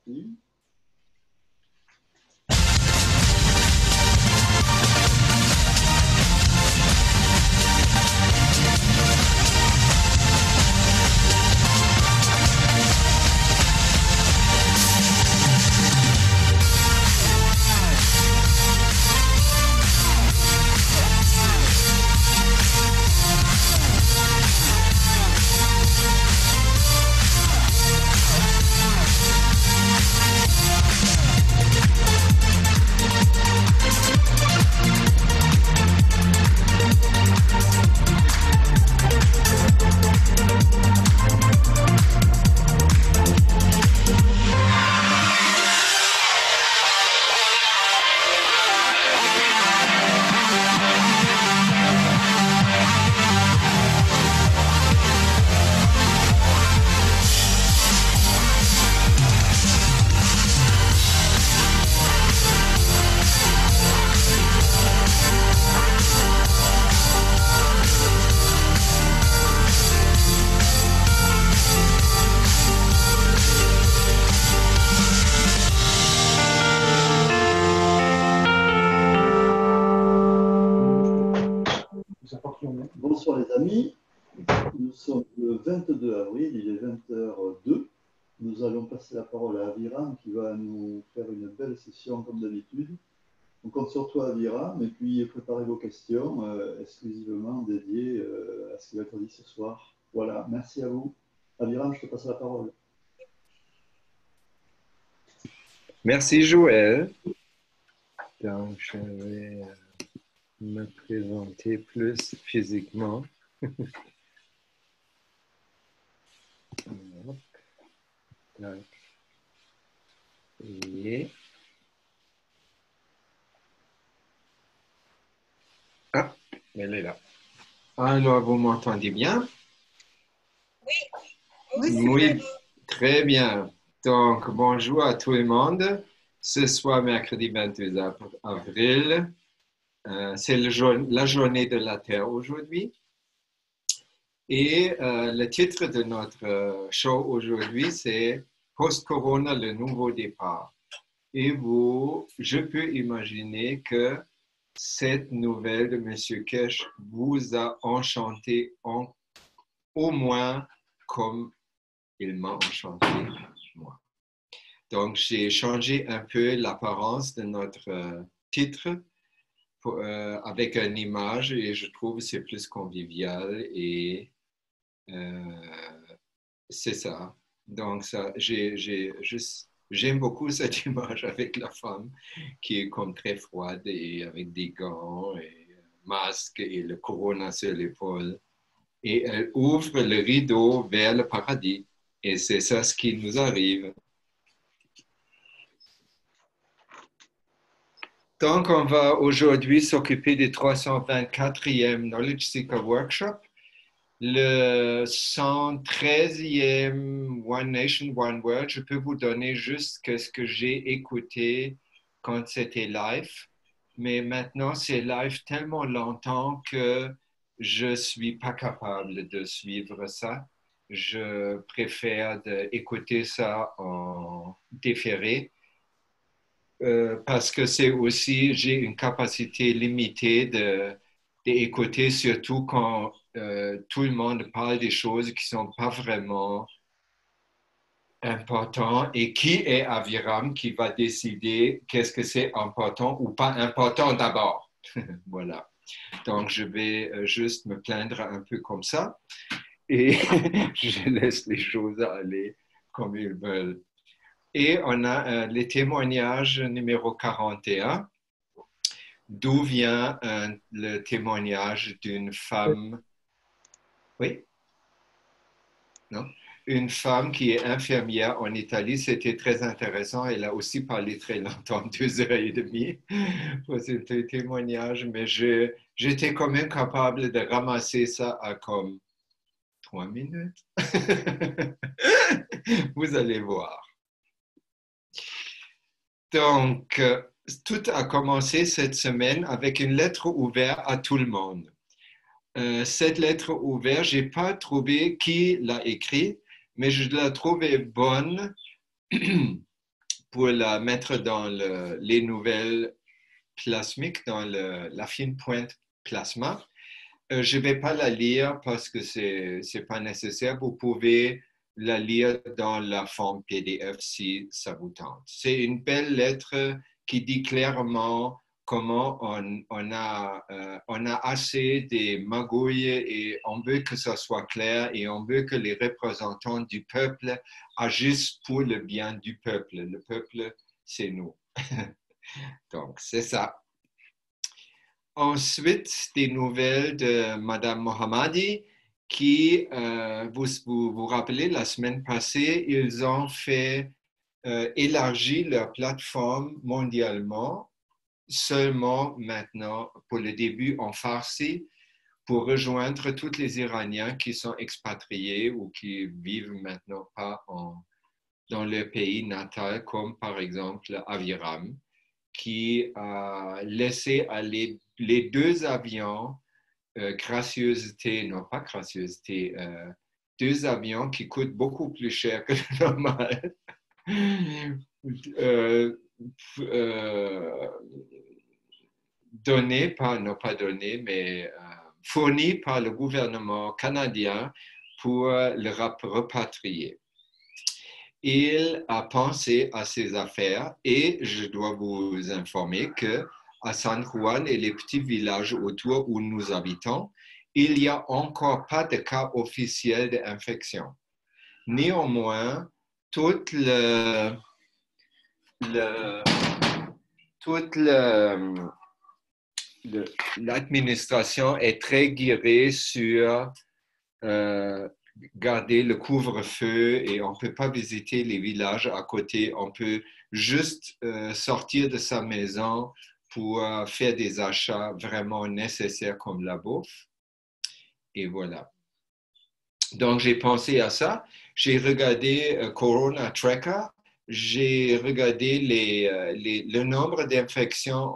parti. Bonsoir les amis, nous sommes le 22 avril, il est 20h02. Nous allons passer la parole à Aviram qui va nous faire une belle session comme d'habitude. On compte sur toi Aviram et puis préparez vos questions exclusivement dédiées à ce qui va être dit ce soir. Voilà, merci à vous. Aviram, je te passe la parole. Merci Joël. Donc je vais me présenter plus physiquement. Et... Ah, elle est là. Alors, vous m'entendez bien? Oui, très bien. Donc, bonjour à tout le monde. Ce soir, mercredi 22 avril, c'est la journée de la Terre aujourd'hui. Et le titre de notre show aujourd'hui, c'est Post-Corona, le nouveau départ. Et je peux imaginer que cette nouvelle de M. Kesh vous a enchanté au moins comme il m'a enchanté, moi. Donc, j'ai changé un peu l'apparence de notre titre avec une image et je trouve que c'est plus convivial et c'est ça. Donc, j'aime beaucoup cette image avec la femme qui est comme très froide et avec des gants et masque et le corona sur l'épaule. Et elle ouvre le rideau vers le paradis. Et c'est ça ce qui nous arrive. Donc, on va aujourd'hui s'occuper du 324e Knowledge Seeker Workshop, le 113e One Nation, One World. Je peux vous donner juste ce que j'ai écouté quand c'était live, mais maintenant c'est live tellement longtemps que je ne suis pas capable de suivre ça. Je préfère écouter ça en différé. Parce que c'est aussi, j'ai une capacité limitée d'écouter, surtout quand tout le monde parle des choses qui ne sont pas vraiment importantes et qui est Aviram qui va décider qu'est-ce que c'est important ou pas important d'abord. Voilà. Donc, je vais juste me plaindre un peu comme ça et je laisse les choses aller comme ils veulent. Et on a les témoignages numéro 41, d'où vient le témoignage d'une femme, oui, non, une femme qui est infirmière en Italie. C'était très intéressant. Elle a aussi parlé très longtemps, 2h30 pour ce témoignage, mais j'étais quand même capable de ramasser ça à comme 3 minutes. Vous allez voir. Donc, tout a commencé cette semaine avec une lettre ouverte à tout le monde. Cette lettre ouverte, je n'ai pas trouvé qui l'a écrite, mais je la trouvais bonne pour la mettre dans les nouvelles plasmiques, dans la fine pointe plasma. Je ne vais pas la lire parce que ce n'est pas nécessaire. Vous pouvez la lire dans la forme PDF si ça vous tente. C'est une belle lettre qui dit clairement comment on a assez des magouilles et on veut que ça soit clair et on veut que les représentants du peuple agissent pour le bien du peuple. Le peuple, c'est nous. Donc, c'est ça. Ensuite, des nouvelles de Madame Mohammadi qui, vous rappelez, la semaine passée, ils ont fait élargir leur plateforme mondialement, seulement maintenant, pour le début en Farsi, pour rejoindre tous les Iraniens qui sont expatriés ou qui vivent maintenant pas dans leur pays natal, comme par exemple Aviram, qui a laissé aller les 2 avions gracieuseté, non pas gracieuseté, 2 avions qui coûtent beaucoup plus cher que le normal, donnés par, non pas donnés, mais fournis par le gouvernement canadien pour le repatrier. Il a pensé à ses affaires et je dois vous informer que à San Juan et les petits villages autour où nous habitons, il n'y a encore pas de cas officiels d'infection. Néanmoins, toute l'administration est très guérée sur garder le couvre-feu et on ne peut pas visiter les villages à côté. On peut juste sortir de sa maison pour faire des achats vraiment nécessaires comme la bouffe. Et voilà. Donc, j'ai pensé à ça. J'ai regardé Corona Tracker. J'ai regardé le nombre d'infections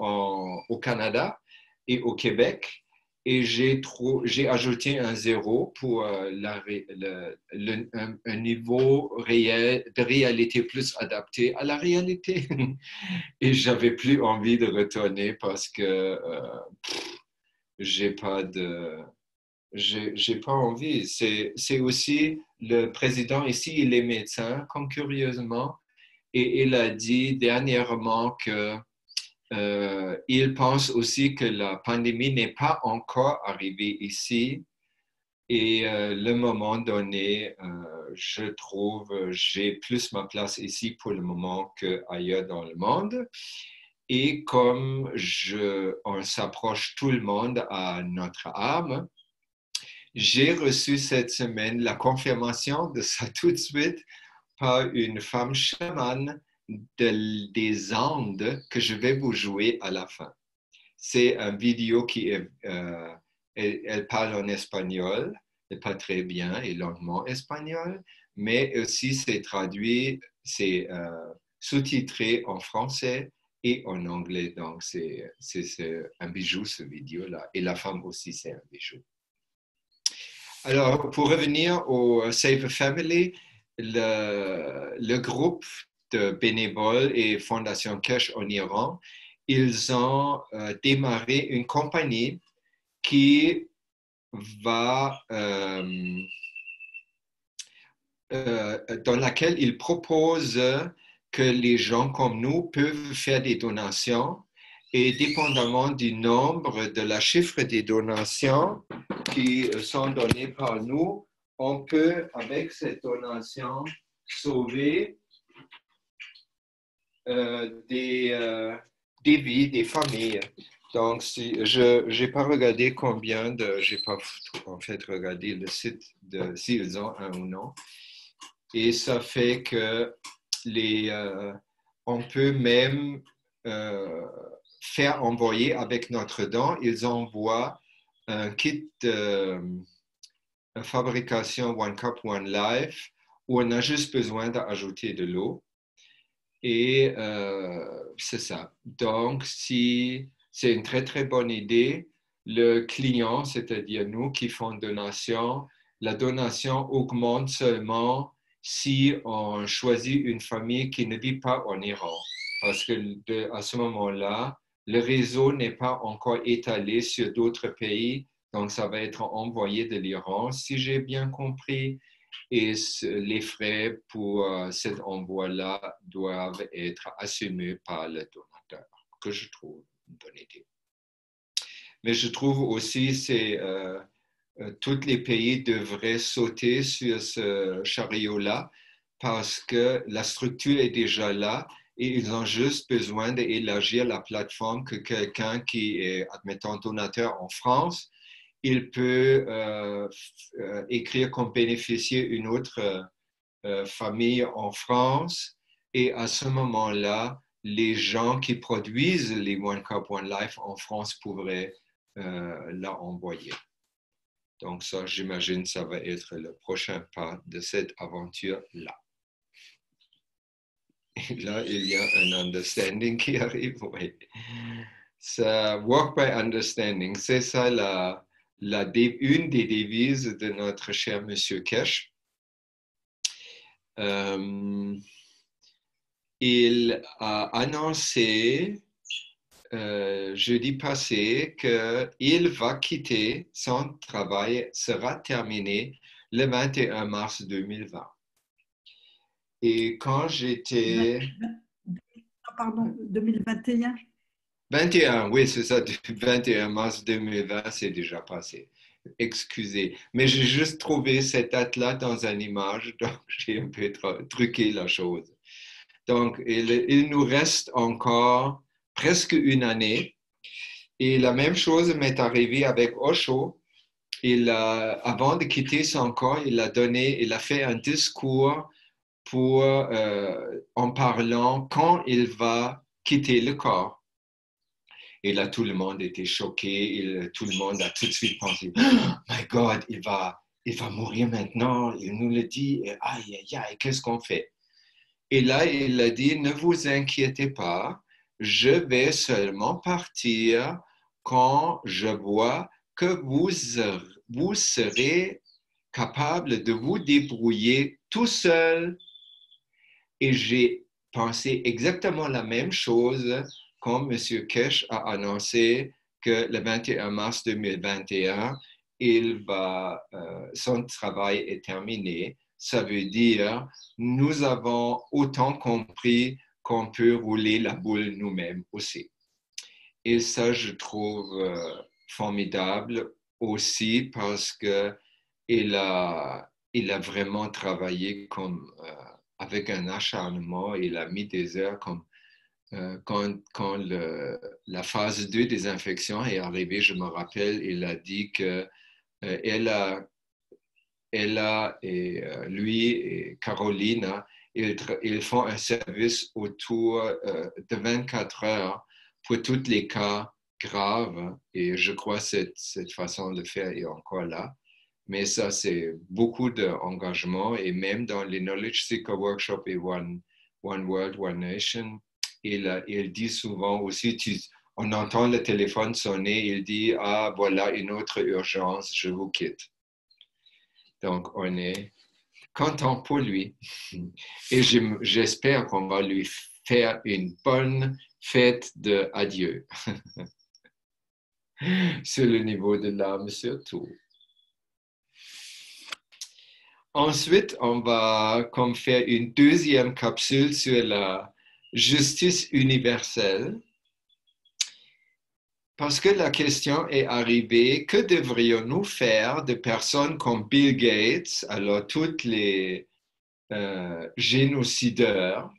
au Canada et au Québec. Et j'ai ajouté un 0 pour un niveau réel, de réalité plus adapté à la réalité. Et je n'avais plus envie de retourner parce que j'ai pas envie. C'est aussi le président ici, il est médecin, comme curieusement, et il a dit dernièrement que il pense aussi que la pandémie n'est pas encore arrivée ici et le moment donné, je trouve, j'ai plus ma place ici pour le moment qu'ailleurs dans le monde. Et comme on s'approche tout le monde à notre âme, j'ai reçu cette semaine la confirmation de ça tout de suite par une femme chamane des Andes que je vais vous jouer à la fin. C'est une vidéo qui elle parle en espagnol, et pas très bien et lentement espagnol, mais aussi c'est traduit, c'est sous-titré en français et en anglais. Donc c'est un bijou ce vidéo-là. Et la femme aussi, c'est un bijou. Alors, pour revenir au Save a Family, le groupe de bénévoles et Fondation Kesh en Iran, ils ont démarré une compagnie qui va, dans laquelle ils proposent que les gens comme nous peuvent faire des donations et dépendamment du nombre de la chiffre des donations qui sont données par nous, on peut, avec cette donation, sauver des vies, des familles. Donc, je n'ai pas regardé combien je n'ai pas en fait regardé le site s'ils ont un ou non. Et ça fait que on peut même faire envoyer avec notre don, ils envoient un kit de fabrication One Cup, One Life où on a juste besoin d'ajouter de l'eau. Et c'est ça. Donc, si c'est une très, très bonne idée, le client, c'est-à-dire nous qui font donation, la donation augmente seulement si on choisit une famille qui ne vit pas en Iran. Parce que à ce moment-là, le réseau n'est pas encore étalé sur d'autres pays, donc ça va être envoyé de l'Iran, si j'ai bien compris, et les frais pour cet envoi-là doivent être assumés par le donateur, que je trouve une bonne idée. Mais je trouve aussi que tous les pays devraient sauter sur ce chariot-là parce que la structure est déjà là et ils ont juste besoin d'élargir la plateforme que quelqu'un qui est, admettons, donateur en France, il peut écrire comme bénéficiaire une autre famille en France et à ce moment-là, les gens qui produisent les One Cup One Life en France pourraient la envoyer. Donc ça, j'imagine, ça va être le prochain pas de cette aventure-là. Et là, il y a un understanding qui arrive, oui. Ça, work by understanding, c'est ça une des devises de notre cher Monsieur Kesh. Il a annoncé jeudi passé qu'il va quitter, son travail sera terminé le 21 mars 2020. Et quand j'étais... Pardon, 2021? 21, oui, c'est ça, 21 mars 2020, c'est déjà passé. Excusez, mais j'ai juste trouvé cette date-là dans une image, donc j'ai un peu truqué la chose. Donc, il nous reste encore presque une année. Et la même chose m'est arrivée avec Osho. Avant de quitter son corps, il a fait un discours en parlant quand il va quitter le corps. Et là, tout le monde était choqué. Tout le monde a tout de suite pensé, oh my God, il va mourir maintenant. Il nous le dit. Et, aïe, aïe, aïe, qu'est-ce qu'on fait? Et là, il a dit, ne vous inquiétez pas, je vais seulement partir quand je vois que vous serez capable de vous débrouiller tout seul. Et j'ai pensé exactement la même chose quand M. Kesh a annoncé que le 21 mars 2021, son travail est terminé. Ça veut dire nous avons autant compris qu'on peut rouler la boule nous-mêmes aussi. Et ça, je trouve formidable aussi parce qu'il a vraiment travaillé avec un acharnement. Il a mis des heures quand la phase 2 des infections est arrivée, je me rappelle, il a dit que Ella et lui et Carolina, ils font un service autour de 24 heures pour tous les cas graves. Et je crois que cette façon de faire est encore là. Mais ça, c'est beaucoup d'engagement. Et même dans les Knowledge Seeker Workshop et One World, One Nation, il dit souvent aussi, on entend le téléphone sonner, il dit, ah, voilà une autre urgence, je vous quitte. Donc, on est content pour lui. Et j'espère qu'on va lui faire une bonne fête d'adieu. Sur le niveau de l'âme surtout. Ensuite, on va comme faire une deuxième capsule sur la justice universelle. Parce que la question est arrivée, que devrions-nous faire de personnes comme Bill Gates, alors tous les génocideurs,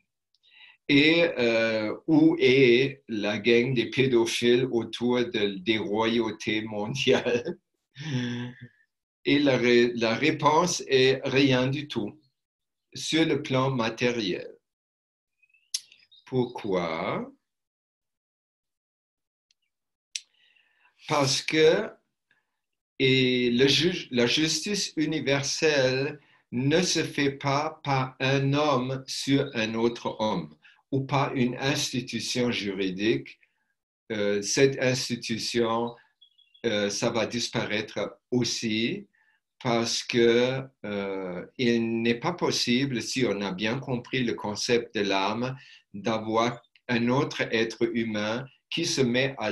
et où est la gang des pédophiles autour des royautés mondiales? Et la réponse est rien du tout sur le plan matériel. Pourquoi? Parce que la justice universelle ne se fait pas par un homme sur un autre homme ou par une institution juridique. Cette institution, ça va disparaître aussi parce que il n'est pas possible, si on a bien compris le concept de l'âme, d'avoir un autre être humain qui se met à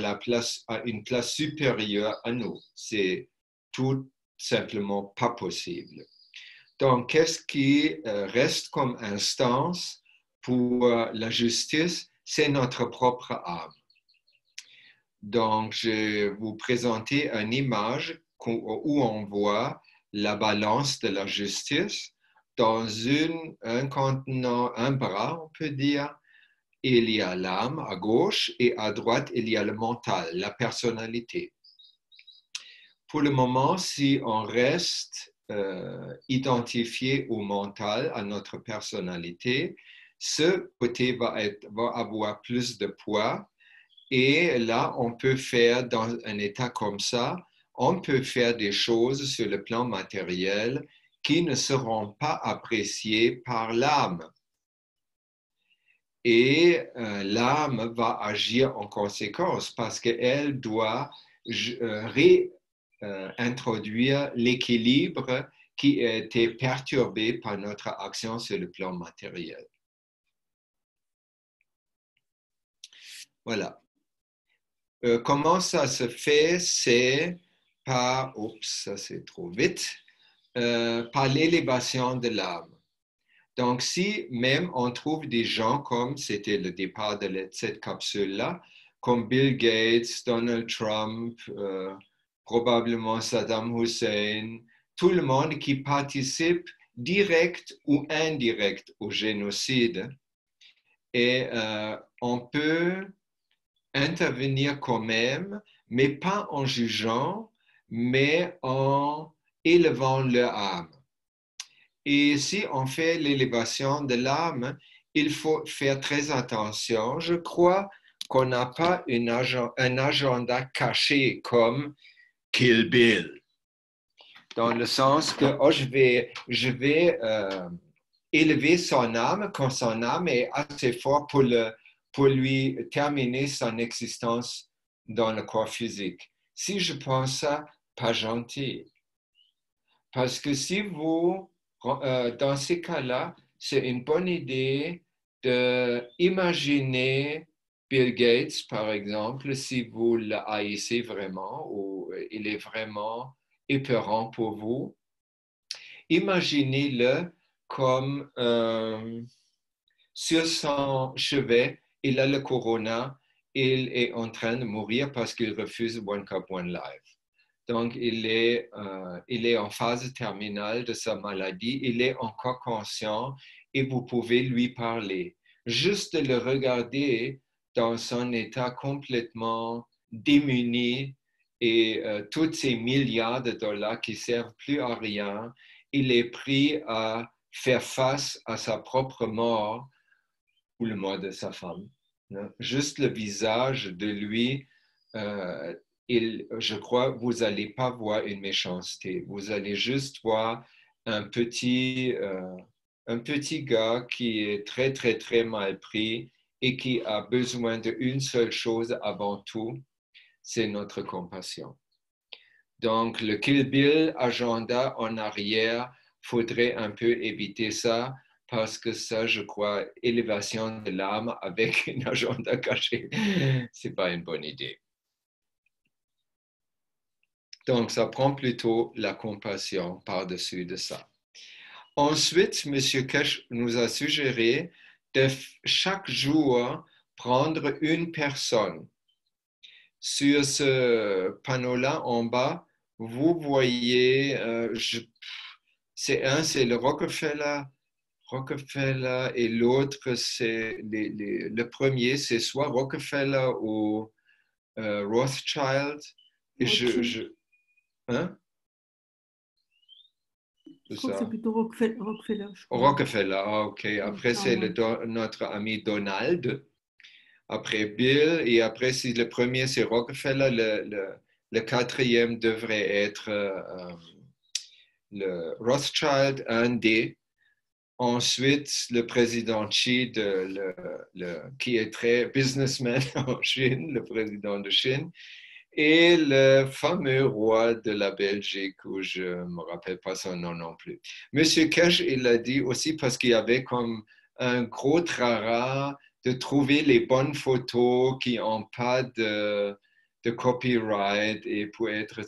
une place supérieure à nous. C'est tout simplement pas possible. Donc, qu'est-ce qui reste comme instance pour la justice? C'est notre propre âme. Donc, je vais vous présenter une image où on voit la balance de la justice dans un contenant, un bras, on peut dire. Il y a l'âme à gauche et à droite, il y a le mental, la personnalité. Pour le moment, si on reste identifié au mental, à notre personnalité, ce côté va avoir plus de poids. Et là, on peut faire, dans un état comme ça, on peut faire des choses sur le plan matériel qui ne seront pas appréciées par l'âme. Et l'âme va agir en conséquence parce qu'elle doit réintroduire l'équilibre qui a été perturbé par notre action sur le plan matériel. Voilà. Comment ça se fait? C'est par, oups, ça c'est trop vite, par l'élévation de l'âme. Donc, si même on trouve des gens comme, c'était le départ de cette capsule-là, comme Bill Gates, Donald Trump, probablement Saddam Hussein, tout le monde qui participe direct ou indirect au génocide, et on peut intervenir quand même, mais pas en jugeant, mais en élevant leur âme. Et si on fait l'élévation de l'âme, il faut faire très attention. Je crois qu'on n'a pas un agenda caché comme Kill Bill, dans le sens que je vais élever son âme quand son âme est assez forte pour lui terminer son existence dans le corps physique. Si je pense ça, pas gentil. Parce que si vous, dans ces cas-là, c'est une bonne idée d'imaginer Bill Gates, par exemple, si vous le haïssez vraiment ou il est vraiment épeurant pour vous. Imaginez-le comme sur son chevet, il a le corona, il est en train de mourir parce qu'il refuse One Cup, One Life. Donc, il est en phase terminale de sa maladie, il est encore conscient et vous pouvez lui parler. Juste de le regarder dans son état complètement démuni et tous ces milliards de dollars qui ne servent plus à rien, il est pris à faire face à sa propre mort ou le mort de sa femme. Juste le visage de lui, je crois, vous n'allez pas voir une méchanceté. Vous allez juste voir un petit gars qui est très, très, très mal pris et qui a besoin d'une seule chose avant tout, c'est notre compassion. Donc, le Kill Bill agenda en arrière, faudrait un peu éviter ça parce que ça, je crois, élévation de l'âme avec un agenda caché, c'est pas une bonne idée. Donc, ça prend plutôt la compassion par-dessus de ça. Ensuite, M. Kesh nous a suggéré de chaque jour prendre une personne. Sur ce panneau-là en bas, vous voyez, c'est le Rockefeller et l'autre, c'est le premier, c'est soit Rockefeller ou Rothschild. Et hein? Je crois que c'est plutôt Rockefeller. Rockefeller, ok. Après, c'est notre ami Donald. Après Bill, et après, si le premier c'est Rockefeller, le quatrième devrait être le Rothschild, un D. Ensuite, le président Xi, qui est très businessman en Chine, le président de Chine. et le fameux roi de la Belgique, où je ne me rappelle pas son nom non plus. Monsieur Cash, il a dit aussi parce qu'il y avait comme un gros trara de trouver les bonnes photos qui n'ont pas de copyright et pour être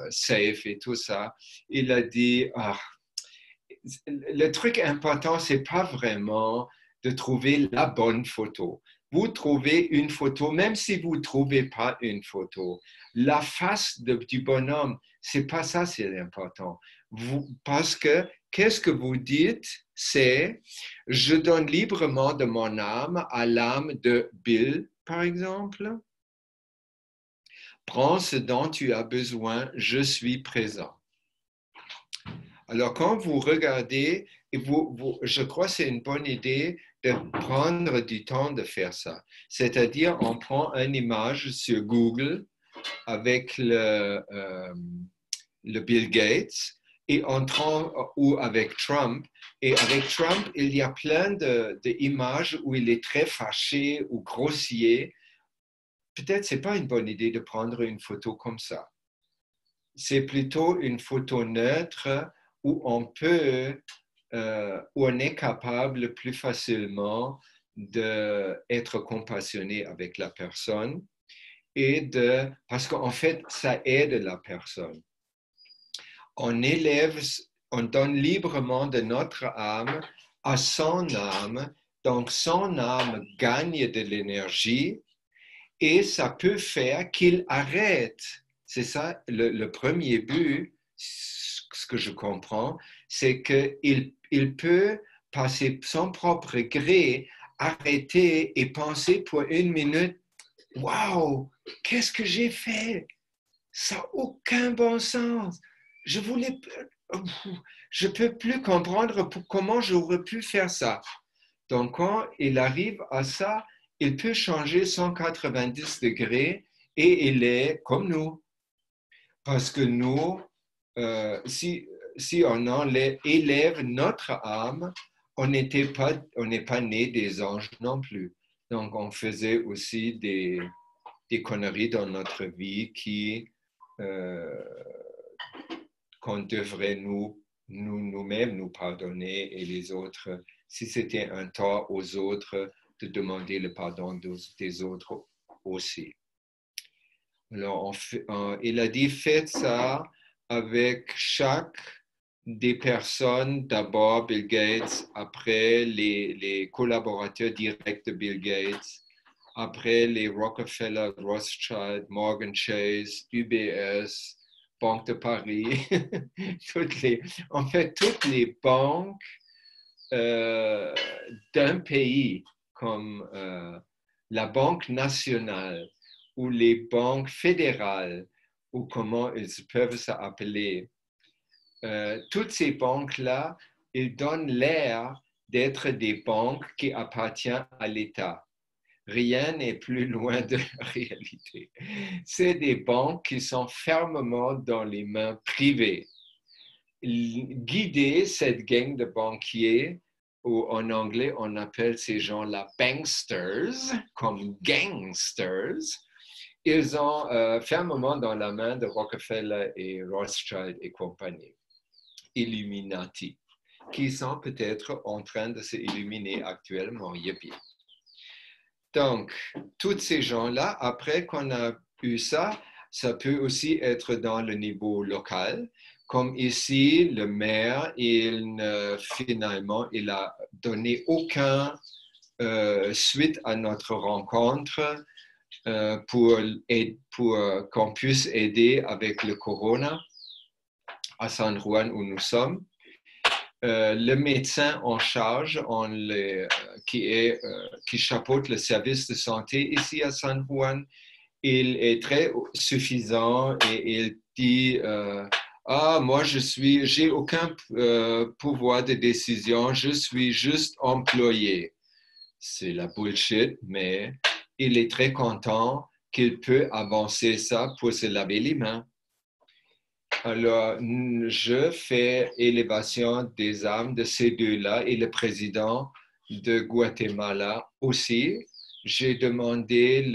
safe et tout ça. Il a dit, le truc important, c'est pas vraiment de trouver la bonne photo. Vous trouvez une photo, même si vous ne trouvez pas une photo, la face du bonhomme, c'est pas ça, c'est important. Parce que qu'est-ce que vous dites, c'est je donne librement de mon âme à l'âme de Bill, par exemple. Prends ce dont tu as besoin, je suis présent. Alors, quand vous regardez, je crois que c'est une bonne idée de prendre du temps de faire ça. C'est-à-dire, on prend une image sur Google avec le Bill Gates et ou avec Trump. Et avec Trump, il y a plein d'images où il est très fâché ou grossier. Peut-être ce n'est pas une bonne idée de prendre une photo comme ça. C'est plutôt une photo neutre où où on est capable plus facilement d'être compassionné avec la personne parce qu'en fait, ça aide la personne. On donne librement de notre âme à son âme, donc son âme gagne de l'énergie et ça peut faire qu'il arrête. C'est ça, le premier but, ce que je comprends, c'est qu'il peut, passer son propre gré, arrêter et penser pour une minute, « Wow, qu'est-ce que j'ai fait? Ça n'a aucun bon sens. Je ne peux plus comprendre comment j'aurais pu faire ça. » Donc, quand il arrive à ça, il peut changer 190 degrés et il est comme nous. Parce que nous, si on élève notre âme, on n'est pas né des anges non plus. Donc, on faisait aussi des conneries dans notre vie qu'on devrait nous-mêmes nous pardonner et les autres, si c'était un tort aux autres, de demander le pardon des autres aussi. Alors, il a dit, faites ça avec chaque des personnes, d'abord Bill Gates, après les collaborateurs directs de Bill Gates, après les Rockefeller, Rothschild, Morgan Chase, UBS, Banque de Paris, toutes les banques d'un pays comme la Banque nationale ou les banques fédérales ou comment ils peuvent s'appeler. Toutes ces banques-là, ils donnent l'air d'être des banques qui appartiennent à l'État. Rien n'est plus loin de la réalité. C'est des banques qui sont fermement dans les mains privées. Guider cette gang de banquiers, ou en anglais, on appelle ces gens-là banksters, comme gangsters, ils ont fermement dans la main de Rockefeller et Rothschild et compagnie, Illuminati, qui sont peut-être en train de s'illuminer actuellement. Yippie. Donc, tous ces gens-là, après qu'on a eu ça, ça peut aussi être dans le niveau local. Comme ici, le maire, finalement, il a donné aucun suite à notre rencontre pour qu'on puisse aider avec le corona à San Juan où nous sommes. Le médecin en charge qui chapeaute le service de santé ici à San Juan, il est très suffisant et il dit moi j'ai aucun pouvoir de décision, je suis juste employé. C'est la bullshit, mais il est très content qu'il peut avancer ça pour se laver les mains. Alors, je fais élévation des âmes de ces deux-là et le président de Guatemala aussi. j'ai demandé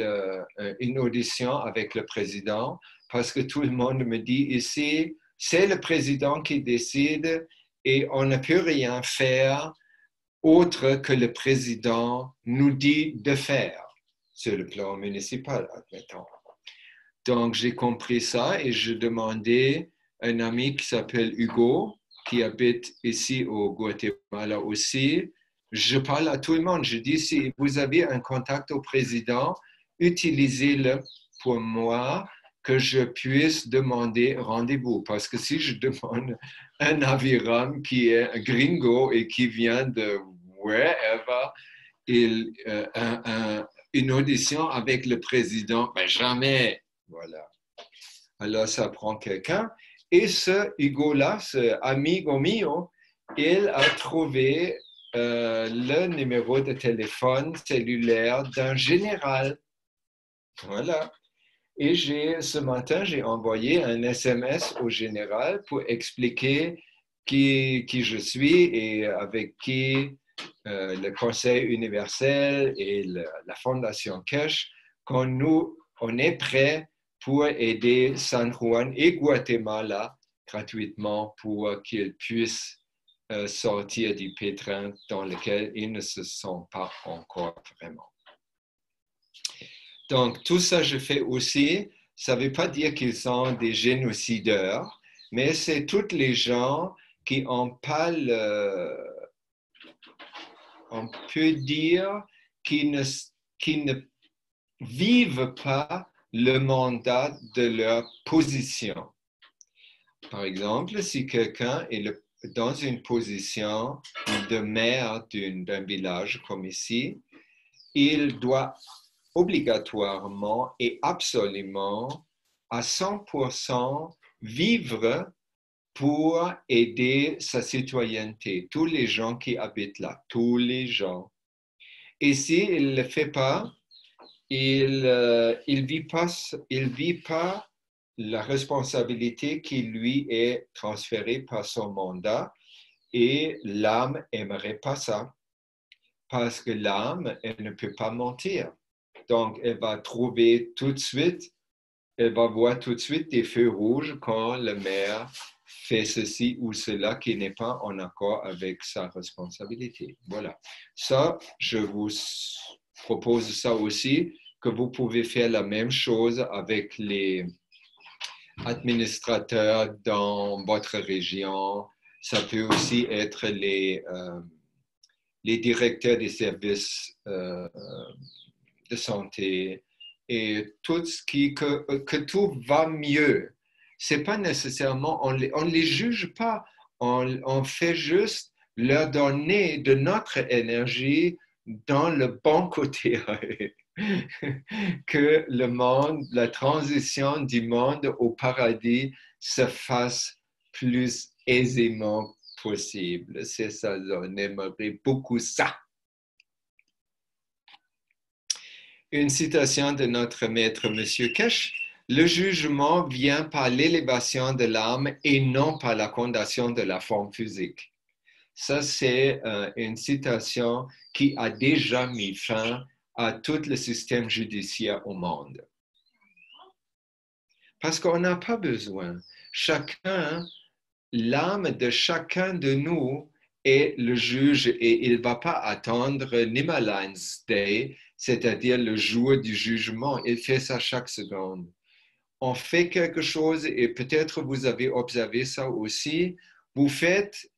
une audition avec le président parce que tout le monde me dit ici, c'est le président qui décide et on ne peut rien faire autre que le président nous dit de faire sur le plan municipal, admettons. Donc, j'ai compris ça et je demandais à un ami qui s'appelle Hugo, qui habite ici au Guatemala aussi. Je parle à tout le monde. Je dis, si vous avez un contact au président, utilisez-le pour moi, que je puisse demander rendez-vous. Parce que si je demande un aviram qui est un gringo et qui vient de wherever, une audition avec le président, ben jamais. Voilà. Alors, ça prend quelqu'un. Et ce Hugo-là, ce amigo mio, il a trouvé le numéro de téléphone cellulaire d'un général. Voilà. Et ce matin, j'ai envoyé un SMS au général pour expliquer qui je suis et avec qui le Conseil universel et la Fondation Cash, on est prêt pour aider San Juan et Guatemala gratuitement pour qu'ils puissent sortir du pétrin dans lequel ils ne se sont pas encore vraiment. Donc, tout ça, je fais aussi. Ça ne veut pas dire qu'ils sont des génocideurs, mais c'est toutes les gens qui n'ont pas on peut dire qui ne vivent pas le mandat de leur position. Par exemple, si quelqu'un est dans une position de maire d'un village comme ici, il doit obligatoirement et absolument à 100% vivre pour aider sa citoyenneté, tous les gens qui habitent là, tous les gens. Et s'il ne le fait pas, il vit pas la responsabilité qui lui est transférée par son mandat et l'âme n'aimerait pas ça parce que l'âme, elle ne peut pas mentir. Donc, elle va trouver tout de suite, elle va voir tout de suite des feux rouges quand le maire fait ceci ou cela qui n'est pas en accord avec sa responsabilité. Voilà. Ça, je vous propose ça aussi, que vous pouvez faire la même chose avec les administrateurs dans votre région. Ça peut aussi être les directeurs des services de santé et tout ce que tout va mieux. C'est pas nécessairement, on les juge pas, on fait juste leur donner de notre énergie dans le bon côté. Que le monde, la transition du monde au paradis se fasse plus aisément possible. C'est ça, on aimerait beaucoup ça. Une citation de notre maître, M. Kesh. Le jugement vient par l'élévation de l'âme et non par la condamnation de la forme physique. Ça, c'est une citation qui a déjà mis fin à tout le système judiciaire au monde. Parce qu'on n'a pas besoin. L'âme de chacun de nous est le juge et il ne va pas attendre Nimmerlein's Day, c'est-à-dire le jour du jugement. Il fait ça chaque seconde. On fait quelque chose et peut-être vous avez observé ça aussi. Vous faites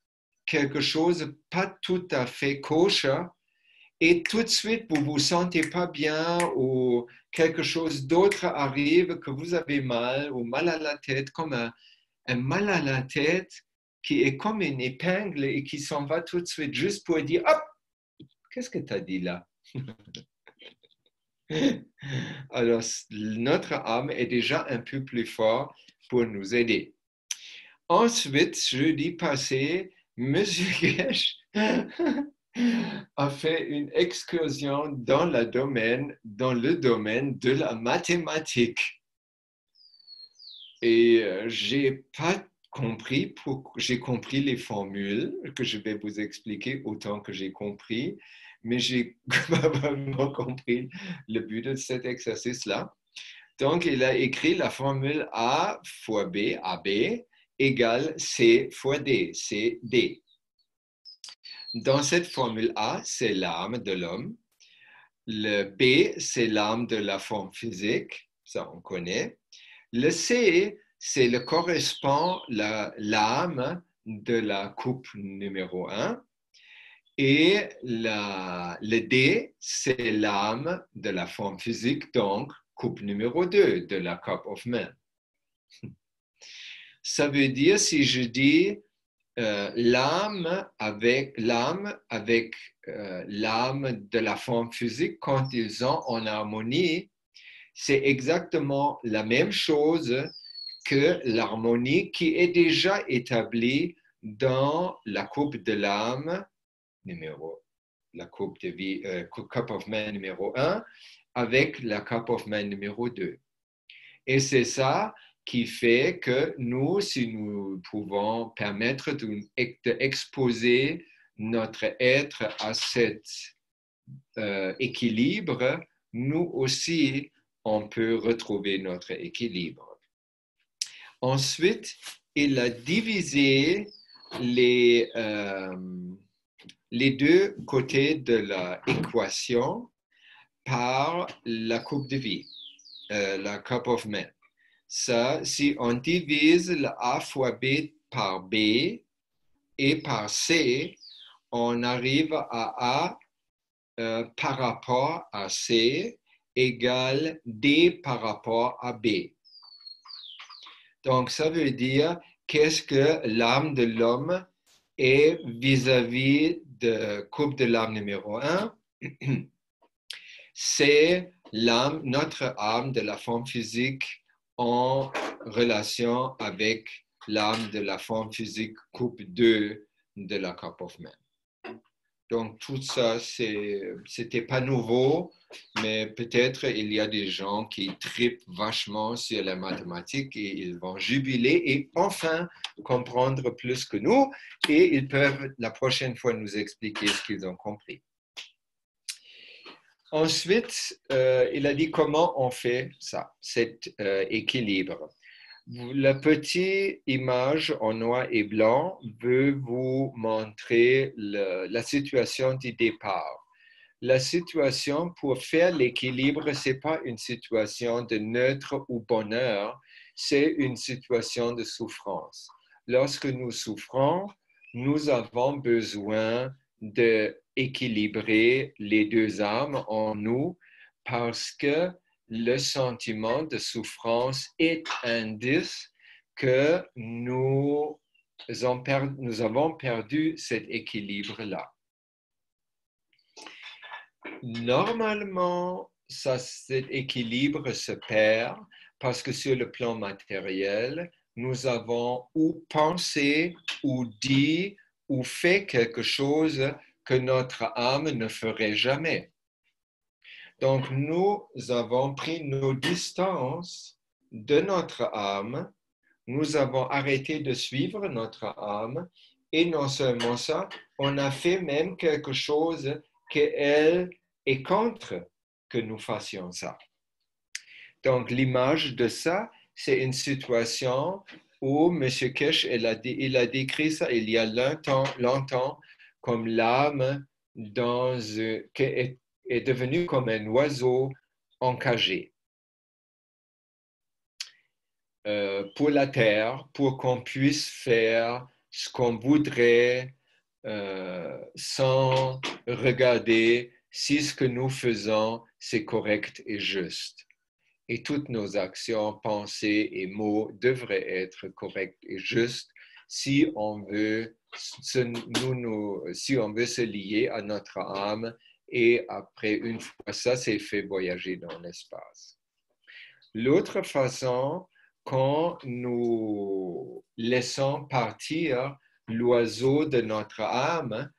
quelque chose pas tout à fait kosher et tout de suite vous vous sentez pas bien ou quelque chose d'autre arrive que vous avez mal ou mal à la tête, comme un mal à la tête qui est comme une épingle et qui s'en va tout de suite juste pour dire hop, qu'est-ce que tu as dit là? Alors, notre âme est déjà un peu plus fort pour nous aider. Ensuite, jeudi passé, M. Gesh a fait une excursion dans le domaine de la mathématique. Et j'ai pas j'ai compris les formules que je vais vous expliquer autant que j'ai compris, mais j'ai pas vraiment compris le but de cet exercice-là. Donc, il a écrit la formule A fois B, AB, égale C fois D, c'est D. Dans cette formule A, c'est l'âme de l'homme. Le B, c'est l'âme de la forme physique, ça on connaît. Le C, c'est le correspond l'âme de la coupe numéro 1. Et le D, c'est l'âme de la forme physique, donc coupe numéro 2 de la cup of man. Ça veut dire, si je dis l'âme avec l'âme de la forme physique, quand ils sont en harmonie, c'est exactement la même chose que l'harmonie qui est déjà établie dans la coupe de l'âme la coupe de vie, cup of man numéro 1 avec la cup of man numéro 2. Et c'est ça qui fait que nous, si nous pouvons permettre d'exposer notre être à cet équilibre, nous aussi, on peut retrouver notre équilibre. Ensuite, il a divisé les deux côtés de l'équation par la coupe de vie, la cup of man. Ça, si on divise le A fois B par B et par C, on arrive à A par rapport à C égale D par rapport à B. Donc, ça veut dire qu'est-ce que l'âme de l'homme est vis-à-vis de coupe de l'âme numéro 1. C'est notre âme de la forme physique en relation avec l'âme de la forme physique coupe 2 de la cup of man. Donc, tout ça, c'était pas nouveau, mais peut-être il y a des gens qui tripent vachement sur la mathématique et ils vont jubiler et enfin comprendre plus que nous et ils peuvent la prochaine fois nous expliquer ce qu'ils ont compris. Ensuite, il a dit comment on fait ça, cet équilibre. La petite image en noir et blanc veut vous montrer la situation du départ. La situation pour faire l'équilibre, ce n'est pas une situation de neutre ou bonheur, c'est une situation de souffrance. Lorsque nous souffrons, nous avons besoin d'équilibrer les deux âmes en nous parce que le sentiment de souffrance est indice que nous avons perdu cet équilibre-là. Normalement, cet équilibre se perd parce que sur le plan matériel, nous avons ou pensé, ou dit, ou fait quelque chose que notre âme ne ferait jamais. Donc, nous avons pris nos distances de notre âme, nous avons arrêté de suivre notre âme et non seulement ça, on a fait même quelque chose qu'elle est contre que nous fassions ça. Donc, l'image de ça, c'est une situation où M. Kesh, il a décrit ça il y a longtemps comme l'âme qui est devenue comme un oiseau encagé. Pour la terre, pour qu'on puisse faire ce qu'on voudrait sans regarder si ce que nous faisons, c'est correct et juste. Et toutes nos actions, pensées et mots devraient être corrects et justes si on veut se lier à notre âme et après, une fois ça, c'est fait voyager dans l'espace. L'autre façon, quand nous laissons partir l'oiseau de notre âme,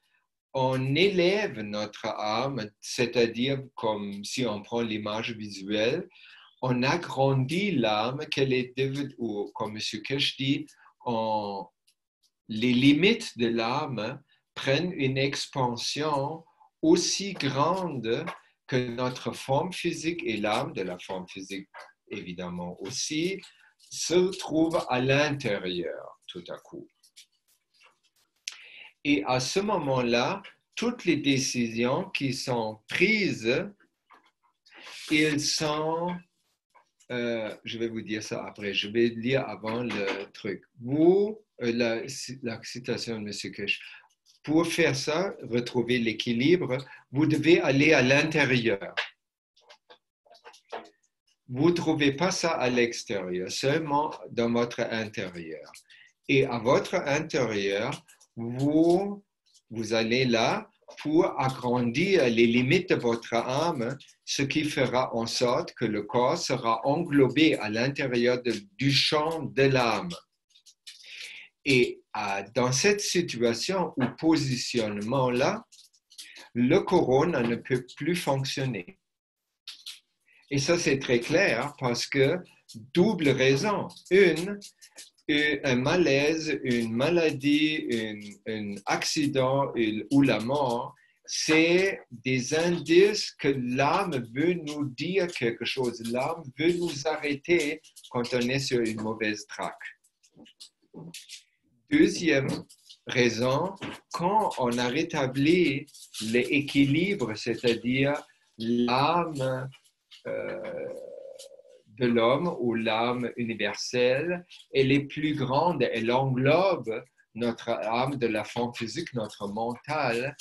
on élève notre âme, c'est-à-dire comme si on prend l'image visuelle, on agrandit l'âme qu'elle est devenue, ou comme M. Kesh dit, les limites de l'âme prennent une expansion aussi grande que notre forme physique et l'âme de la forme physique, évidemment aussi, se trouvent à l'intérieur tout à coup. Et à ce moment-là, toutes les décisions qui sont prises, ils sont, je vais vous dire ça après, je vais lire avant le truc. La citation de M. Kirsch. Pour faire ça, retrouver l'équilibre, vous devez aller à l'intérieur. Vous ne trouvez pas ça à l'extérieur, seulement dans votre intérieur. Et à votre intérieur, vous allez là pour agrandir les limites de votre âme, ce qui fera en sorte que le corps sera englobé à l'intérieur du champ de l'âme. Et dans cette situation ou positionnement-là, le corona ne peut plus fonctionner. Et ça, c'est très clair parce que double raison. Un malaise, une maladie, un accident ou la mort, c'est des indices que l'âme veut nous dire quelque chose. L'âme veut nous arrêter quand on est sur une mauvaise traque. Deuxième raison, quand on a rétabli l'équilibre, c'est-à-dire l'âme de l'homme ou l'âme universelle, elle est plus grande, elle englobe notre âme de la forme physique, notre mental,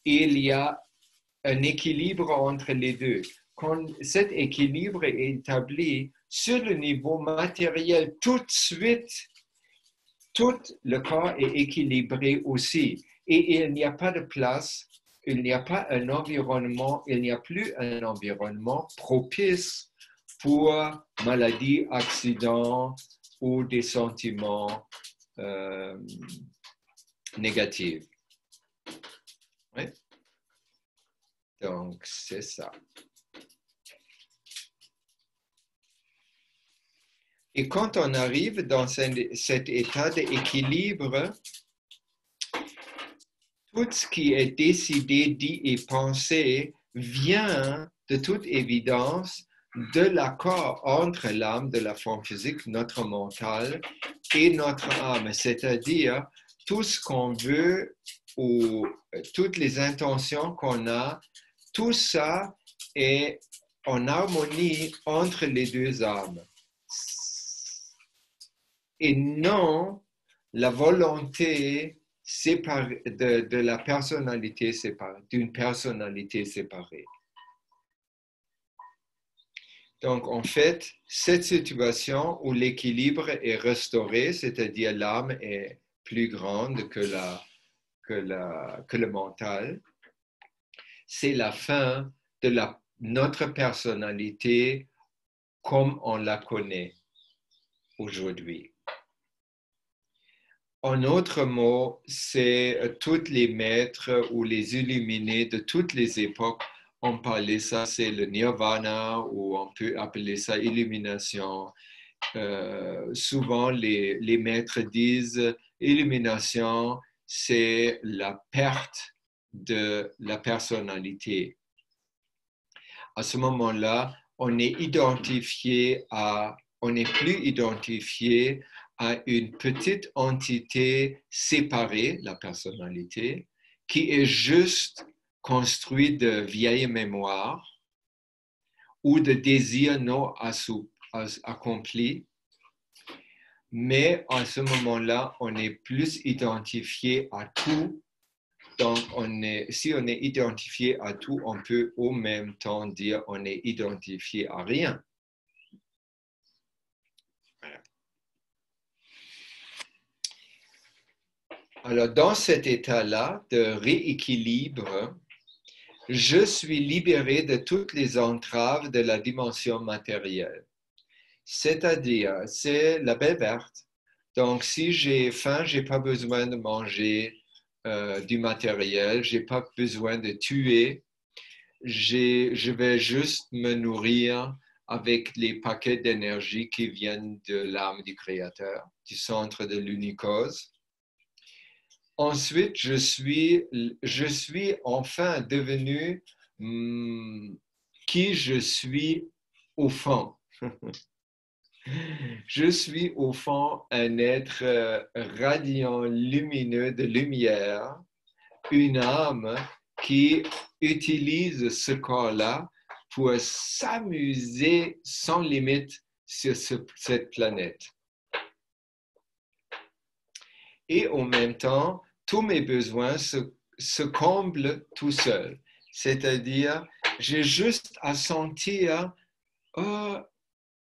et il y a un équilibre entre les deux. Quand cet équilibre est établi sur le niveau matériel, tout de suite, tout le corps est équilibré aussi. Et il n'y a pas de place, il n'y a pas un environnement, il n'y a plus un environnement propice pour maladie, accident ou des sentiments négatifs. Oui? Donc, c'est ça. Et quand on arrive dans cet état d'équilibre, tout ce qui est décidé, dit et pensé vient de toute évidence de l'accord entre l'âme de la forme physique, notre mental, et notre âme, c'est-à-dire tout ce qu'on veut ou toutes les intentions qu'on a, tout ça est en harmonie entre les deux âmes. Et non la volonté séparée de la personnalité séparée, d'une personnalité séparée. Donc, en fait, cette situation où l'équilibre est restauré, c'est-à-dire l'âme est plus grande que le mental, c'est la fin de notre personnalité comme on la connaît aujourd'hui. En d'autres mots, c'est tous les maîtres ou les illuminés de toutes les époques ont parlé ça, c'est le nirvana ou on peut appeler ça illumination. Souvent, les maîtres disent illumination, c'est la perte de la personnalité. À ce moment-là, on n'est plus identifié à une petite entité séparée, la personnalité, qui est juste construite de vieilles mémoires ou de désirs non accomplis. Mais à ce moment-là, on est plus identifié à tout. Donc, si on est identifié à tout, on peut au même temps dire on est identifié à rien. Alors, dans cet état-là de rééquilibre, je suis libéré de toutes les entraves de la dimension matérielle. C'est-à-dire, c'est la baie verte. Donc, si j'ai faim, je n'ai pas besoin de manger du matériel, je n'ai pas besoin de tuer. Je vais juste me nourrir avec les paquets d'énergie qui viennent de l'âme du Créateur, du centre de l'unicose. Ensuite, je suis enfin devenu qui je suis au fond. Je suis au fond un être radiant, lumineux de lumière, une âme qui utilise ce corps-là pour s'amuser sans limite sur cette planète. Et en même temps, tous mes besoins se comblent tout seuls. C'est-à-dire, j'ai juste à sentir, oh,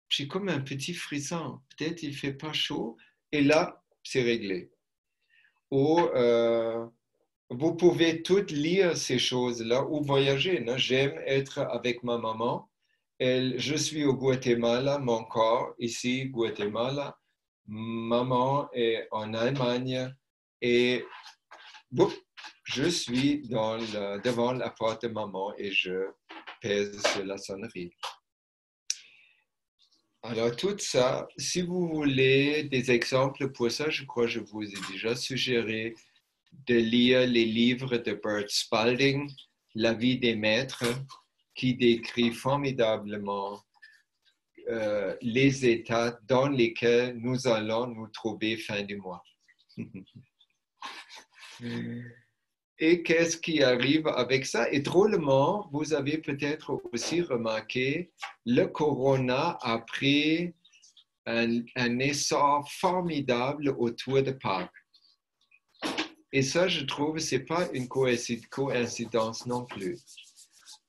j'ai comme un petit frisson, peut-être il ne fait pas chaud, et là, c'est réglé. Ou vous pouvez toutes lire ces choses-là ou voyager. J'aime être avec ma maman. Je suis au Guatemala, mon corps ici, Guatemala. Maman est en Allemagne et boum, je suis devant la porte de maman et je pèse sur la sonnerie. Alors, tout ça, si vous voulez des exemples pour ça, je crois que je vous ai déjà suggéré de lire les livres de Bert Spalding, La vie des maîtres, qui décrit formidablement les états dans lesquels nous allons nous trouver fin du mois. Et qu'est-ce qui arrive avec ça? Et drôlement, vous avez peut-être aussi remarqué, le corona a pris un essor formidable autour de Pâques. Et ça, je trouve, ce n'est pas une coïncidence non plus.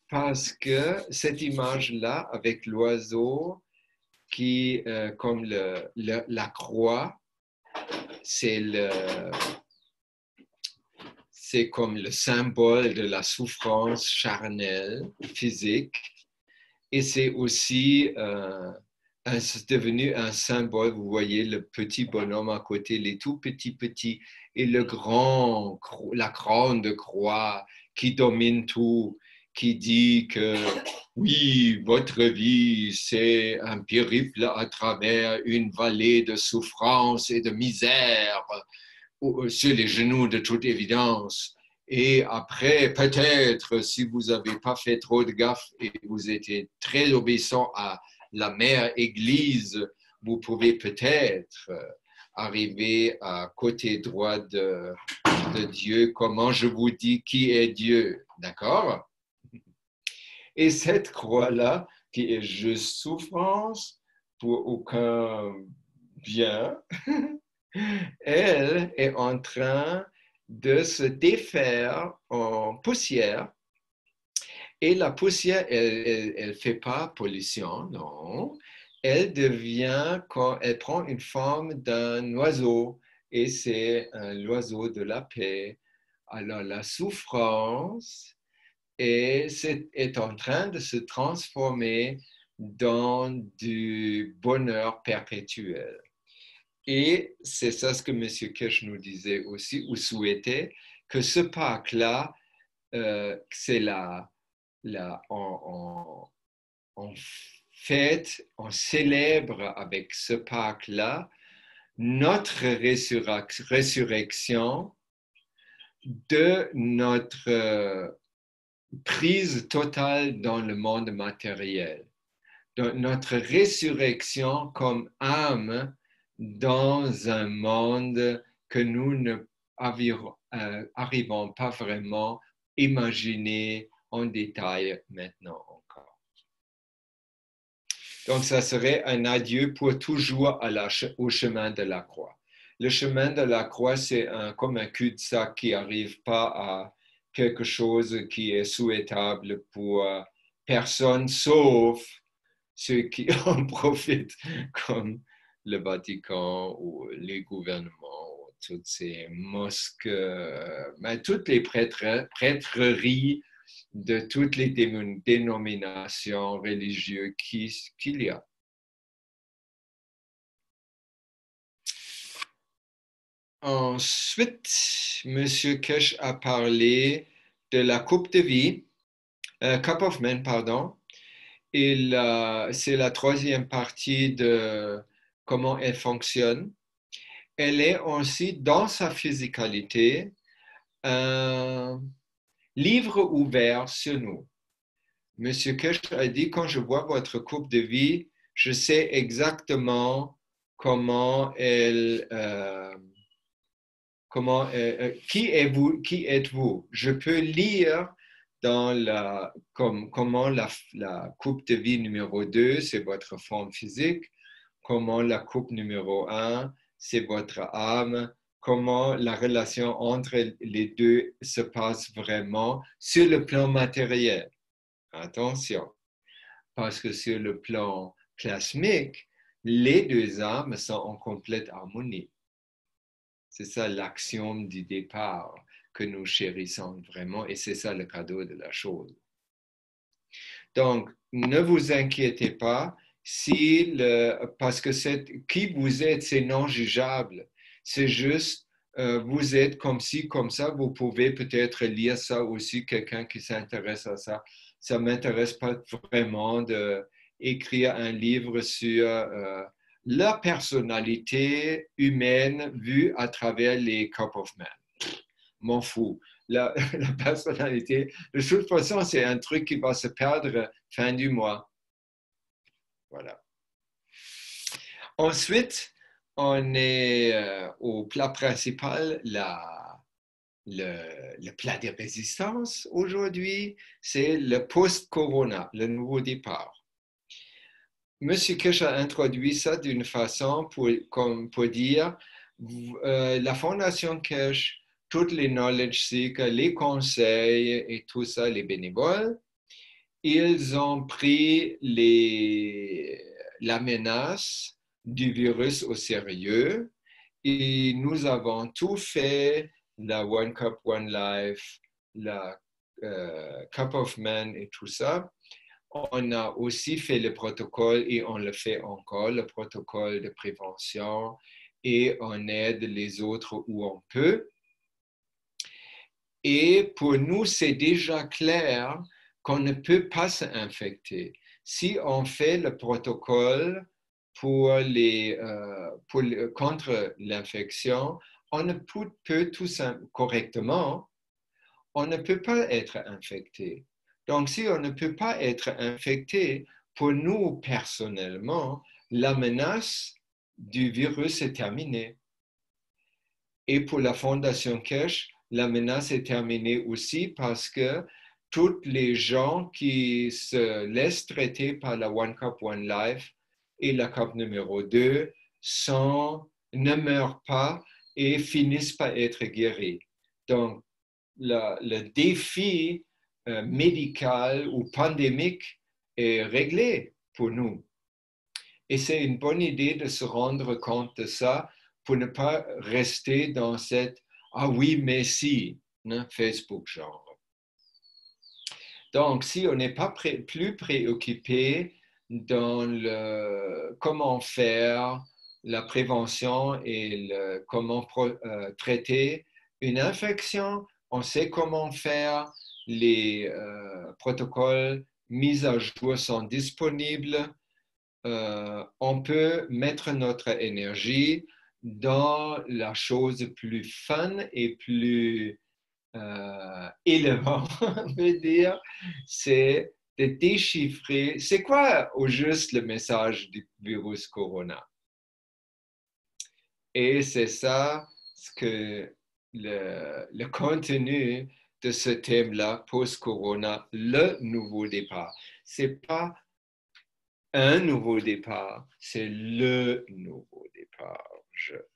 Parce que cette image-là, avec l'oiseau qui, comme la croix, c'est comme le symbole de la souffrance charnelle, physique, et c'est aussi devenu un symbole. Vous voyez le petit bonhomme à côté, les tout petits, et la grande croix qui domine tout, qui dit que oui, votre vie, c'est un périple à travers une vallée de souffrance et de misère, sur les genoux de toute évidence. Et après, peut-être, si vous n'avez pas fait trop de gaffe et vous étiez très obéissant à la mère Église, vous pouvez peut-être arriver à côté droit de Dieu. Comment je vous dis qui est Dieu, d'accord? Et cette croix-là, qui est juste souffrance pour aucun bien, elle est en train de se défaire en poussière. Et la poussière, elle ne fait pas pollution, non. Elle elle prend une forme d'un oiseau, et c'est l'oiseau de la paix. Alors la souffrance est en train de se transformer dans du bonheur perpétuel. Et c'est ça ce que M. Kesh nous disait aussi, ou souhaitait, que ce Pâques-là, c'est on fête, on célèbre avec ce Pâques-là notre résurrection de notre prise totale dans le monde matériel, de notre résurrection comme âme dans un monde que nous ne arrivons pas vraiment à imaginer en détail maintenant encore. Donc, ça serait un adieu pour toujours au chemin de la croix. Le chemin de la croix, c'est comme un cul-de-sac qui n'arrive pas à quelque chose qui est souhaitable pour personne, sauf ceux qui en profitent, comme le Vatican ou les gouvernements, ou toutes ces mosquées, toutes les prêtreries de toutes les dénominations religieuses qu'il y a. Ensuite, M. Kesh a parlé de la coupe de vie, Cup of Men, pardon, c'est la troisième partie de comment elle fonctionne. Elle est aussi, dans sa physicalité, un livre ouvert sur nous. Monsieur Kirsch a dit, quand je vois votre coupe de vie, je sais exactement qui êtes-vous? Je peux lire comment la coupe de vie numéro 2, c'est votre forme physique, comment la coupe numéro 1, c'est votre âme, comment la relation entre les deux se passe vraiment sur le plan matériel. Attention, parce que sur le plan plasmique, les deux âmes sont en complète harmonie. C'est ça l'axiome du départ que nous chérissons vraiment et c'est ça le cadeau de la chose. Donc, ne vous inquiétez pas parce que qui vous êtes, c'est non jugeable. C'est juste, vous êtes comme ci, comme ça. Vous pouvez peut-être lire ça aussi, quelqu'un qui s'intéresse à ça. Ça ne m'intéresse pas vraiment d'écrire un livre sur la personnalité humaine vue à travers les Cup of Man. M'en fous. La personnalité, de toute façon, c'est un truc qui va se perdre fin du mois. Voilà. Ensuite, on est au plat principal, le plat de résistance. Aujourd'hui, c'est le post-corona, le nouveau départ. Monsieur Kirsch a introduit ça d'une façon pour dire la Fondation Kirsch, toutes les knowledge seekers, les conseils et tout ça, les bénévoles, ils ont pris la menace du virus au sérieux et nous avons tout fait, la One Cup, One Life, la Cup of Man et tout ça. On a aussi fait le protocole et on le fait encore, le protocole de prévention et on aide les autres où on peut. Et pour nous, c'est déjà clair qu'on ne peut pas s'infecter. Si on fait le protocole contre l'infection, on ne peut tout simplement correctement, on ne peut pas être infecté. Donc, si on ne peut pas être infecté, pour nous personnellement, la menace du virus est terminée. Et pour la Fondation Kirsch, la menace est terminée aussi parce que tous les gens qui se laissent traiter par la One Cup, One Life et la Cup numéro 2 ne meurent pas et finissent par être guéris. Donc, le défi médical ou pandémique est réglé pour nous. Et c'est une bonne idée de se rendre compte de ça pour ne pas rester dans cette « ah oui, mais si » Facebook genre. Donc, si on n'est pas plus préoccupé dans comment faire la prévention et comment traiter une infection, on sait comment faire, les protocoles mis à jour sont disponibles, on peut mettre notre énergie dans la chose plus fun et plus élevant, on veut dire, c'est de déchiffrer, c'est quoi au juste le message du virus corona? Et c'est ça ce que le contenu de ce thème-là, post-corona, le nouveau départ. C'est pas un nouveau départ, c'est le nouveau départ,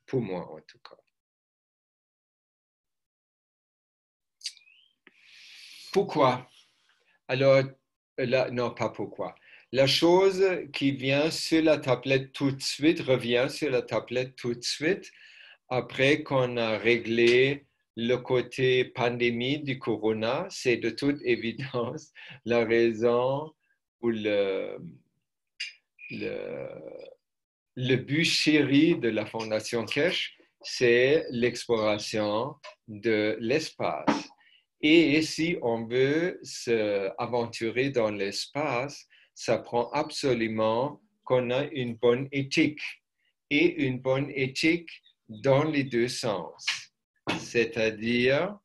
pour moi en tout cas. Pourquoi? Alors, non, pas pourquoi. La chose qui vient sur la tablette tout de suite, revient sur la tablette tout de suite, après qu'on a réglé le côté pandémie du corona, c'est de toute évidence la raison ou le but chéri de la Fondation Kirsch, c'est l'exploration de l'espace. Et si on veut s'aventurer dans l'espace, ça prend absolument qu'on a une bonne éthique. Et une bonne éthique dans les deux sens. C'est-à-dire,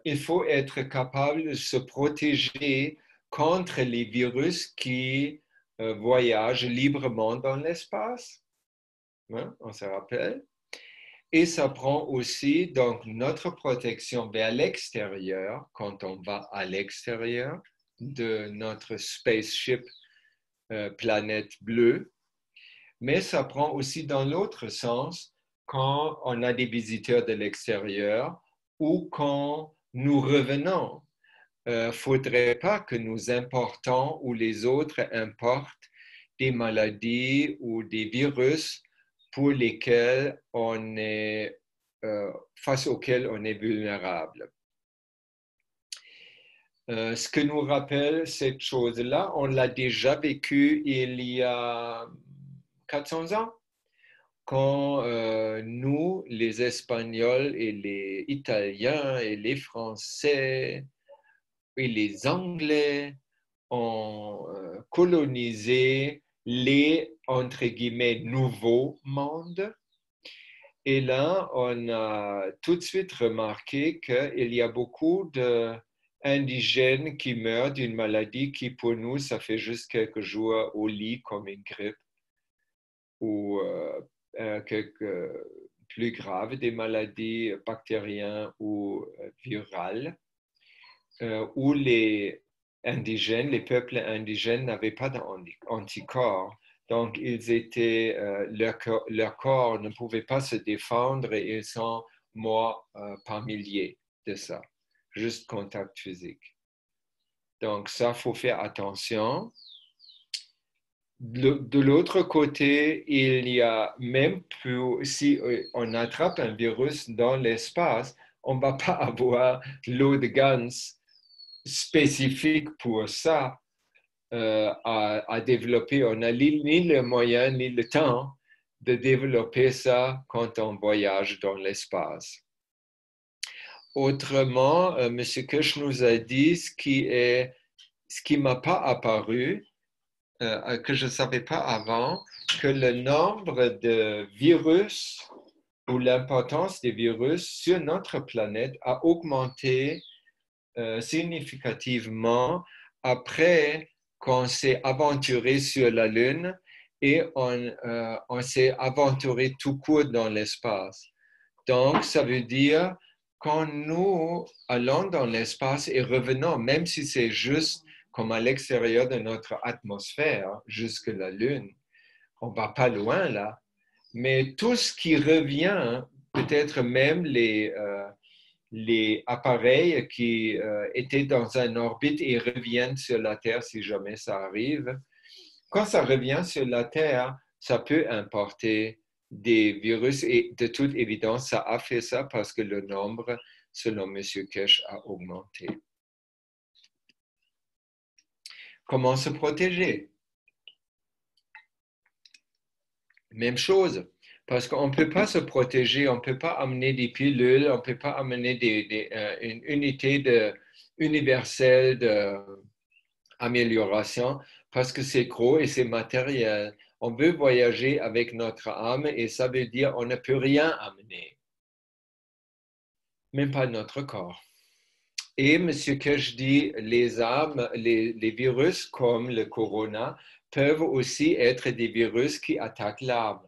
il faut être capable de se protéger contre les virus qui voyagent librement dans l'espace. Hein, on se rappelle. Et ça prend aussi donc notre protection vers l'extérieur, quand on va à l'extérieur de notre spaceship planète bleue. Mais ça prend aussi dans l'autre sens quand on a des visiteurs de l'extérieur ou quand nous revenons. Il ne faudrait pas que nous importons ou les autres importent des maladies ou des virus pour lesquels on est, face auxquels on est vulnérable. Ce que nous rappelle cette chose-là, on l'a déjà vécu il y a 400 ans, quand nous, les Espagnols et les Italiens et les Français et les Anglais ont colonisé les, entre guillemets, nouveaux mondes. Et là, on a tout de suite remarqué qu'il y a beaucoup d'indigènes qui meurent d'une maladie qui, pour nous, ça fait juste quelques jours au lit comme une grippe ou quelques plus graves, des maladies bactériennes ou virales, où les indigènes, les peuples indigènes n'avaient pas d'anticorps. Donc, leur corps ne pouvait pas se défendre et ils sont morts par milliers de ça, juste contact physique. Donc, ça, il faut faire attention. De l'autre côté, il y a même si on attrape un virus dans l'espace, on ne va pas avoir l'eau de Gans spécifique pour ça à développer. On n'a ni le moyen ni le temps de développer ça quand on voyage dans l'espace. Autrement, M. Kirsch nous a dit ce qui ne m'a pas apparu, que je ne savais pas avant, que le nombre de virus ou l'importance des virus sur notre planète a augmenté significativement après qu'on s'est aventuré sur la Lune et on s'est aventuré tout court dans l'espace. Donc, ça veut dire quand nous allons dans l'espace et revenons, même si c'est juste comme à l'extérieur de notre atmosphère, jusque la Lune, on ne va pas loin là, mais tout ce qui revient, peut-être même les appareils qui étaient dans une orbite et reviennent sur la Terre si jamais ça arrive. Quand ça revient sur la Terre, ça peut importer des virus et de toute évidence, ça a fait ça parce que le nombre, selon M. Kirsch, a augmenté. Comment se protéger? Même chose. Parce qu'on ne peut pas se protéger, on ne peut pas amener des pilules, on ne peut pas amener une unité universelle d'amélioration parce que c'est gros et c'est matériel. On veut voyager avec notre âme et ça veut dire qu'on ne peut rien amener, même pas notre corps. Et M. Kirsch dit les âmes, les virus comme le corona peuvent aussi être des virus qui attaquent l'âme.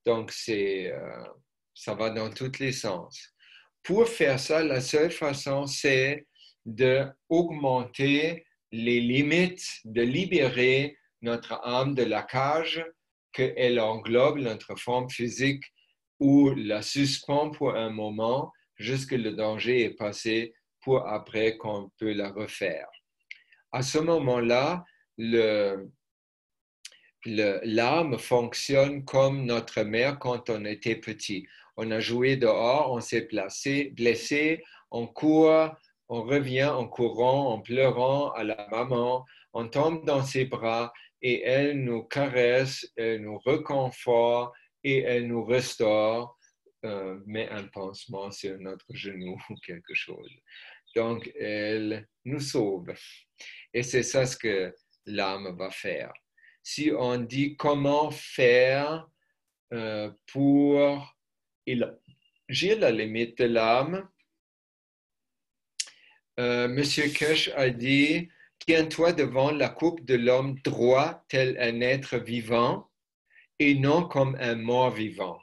Donc, ça va dans tous les sens. Pour faire ça, la seule façon, c'est d'augmenter les limites, de libérer notre âme de la cage qu'elle englobe notre forme physique ou la suspend pour un moment jusqu'à le danger est passé pour après qu'on peut la refaire. À ce moment-là, l'âme fonctionne comme notre mère quand on était petit. On a joué dehors, on s'est blessé, on court, on revient en courant, en pleurant à la maman, on tombe dans ses bras et elle nous caresse, elle nous réconforte et elle nous restaure, met un pansement sur notre genou ou quelque chose. Donc, elle nous sauve. Et c'est ça ce que l'âme va faire. Si on dit comment faire pour élargir la limite de l'âme, Monsieur Kirsch a dit, tiens-toi devant la coupe de l'homme droit tel un être vivant et non comme un mort vivant.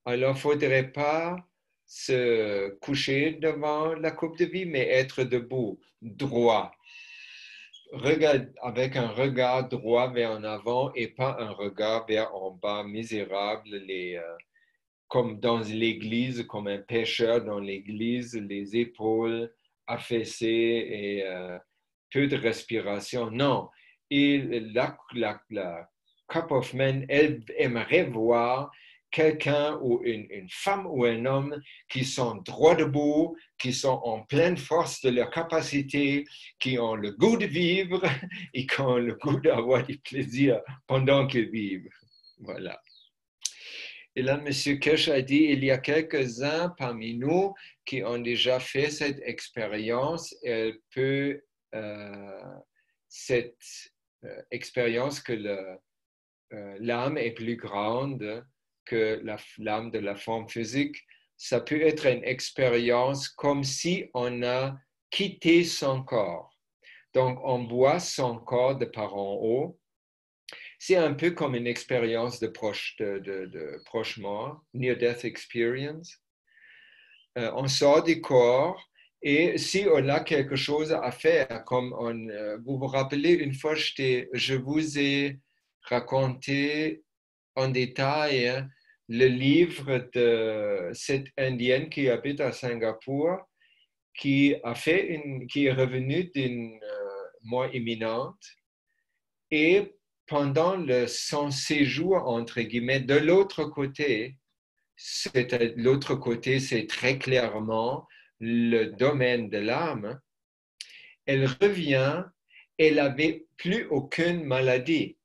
Alors, il ne faudrait pas se coucher devant la coupe de vie, mais être debout, droit. Regarde, avec un regard droit vers en avant et pas un regard vers en bas, misérable, comme dans l'église, comme un pécheur dans l'église, les épaules affaissées et peu de respiration. Non. Et la Cup of Men, elle aimerait voir quelqu'un ou une femme ou un homme qui sont droit debout, qui sont en pleine force de leur capacité, qui ont le goût de vivre et qui ont le goût d'avoir du plaisir pendant qu'ils vivent. Voilà. Et là, M. Kirsch a dit, il y a quelques-uns parmi nous qui ont déjà fait cette expérience. Elle peut, cette expérience que l'âme est plus grande que l'âme de la forme physique, ça peut être une expérience comme si on a quitté son corps. Donc, on voit son corps de par en haut. C'est un peu comme une expérience de proche mort, near-death experience. On sort du corps et si on a quelque chose à faire, comme vous vous rappelez, une fois, je vous ai raconté en détail le livre de cette Indienne qui habite à Singapour, qui est revenue d'une mort imminente et pendant son séjour, entre guillemets, de l'autre côté, c'est très clairement le domaine de l'âme, elle revient, elle n'avait plus aucune maladie.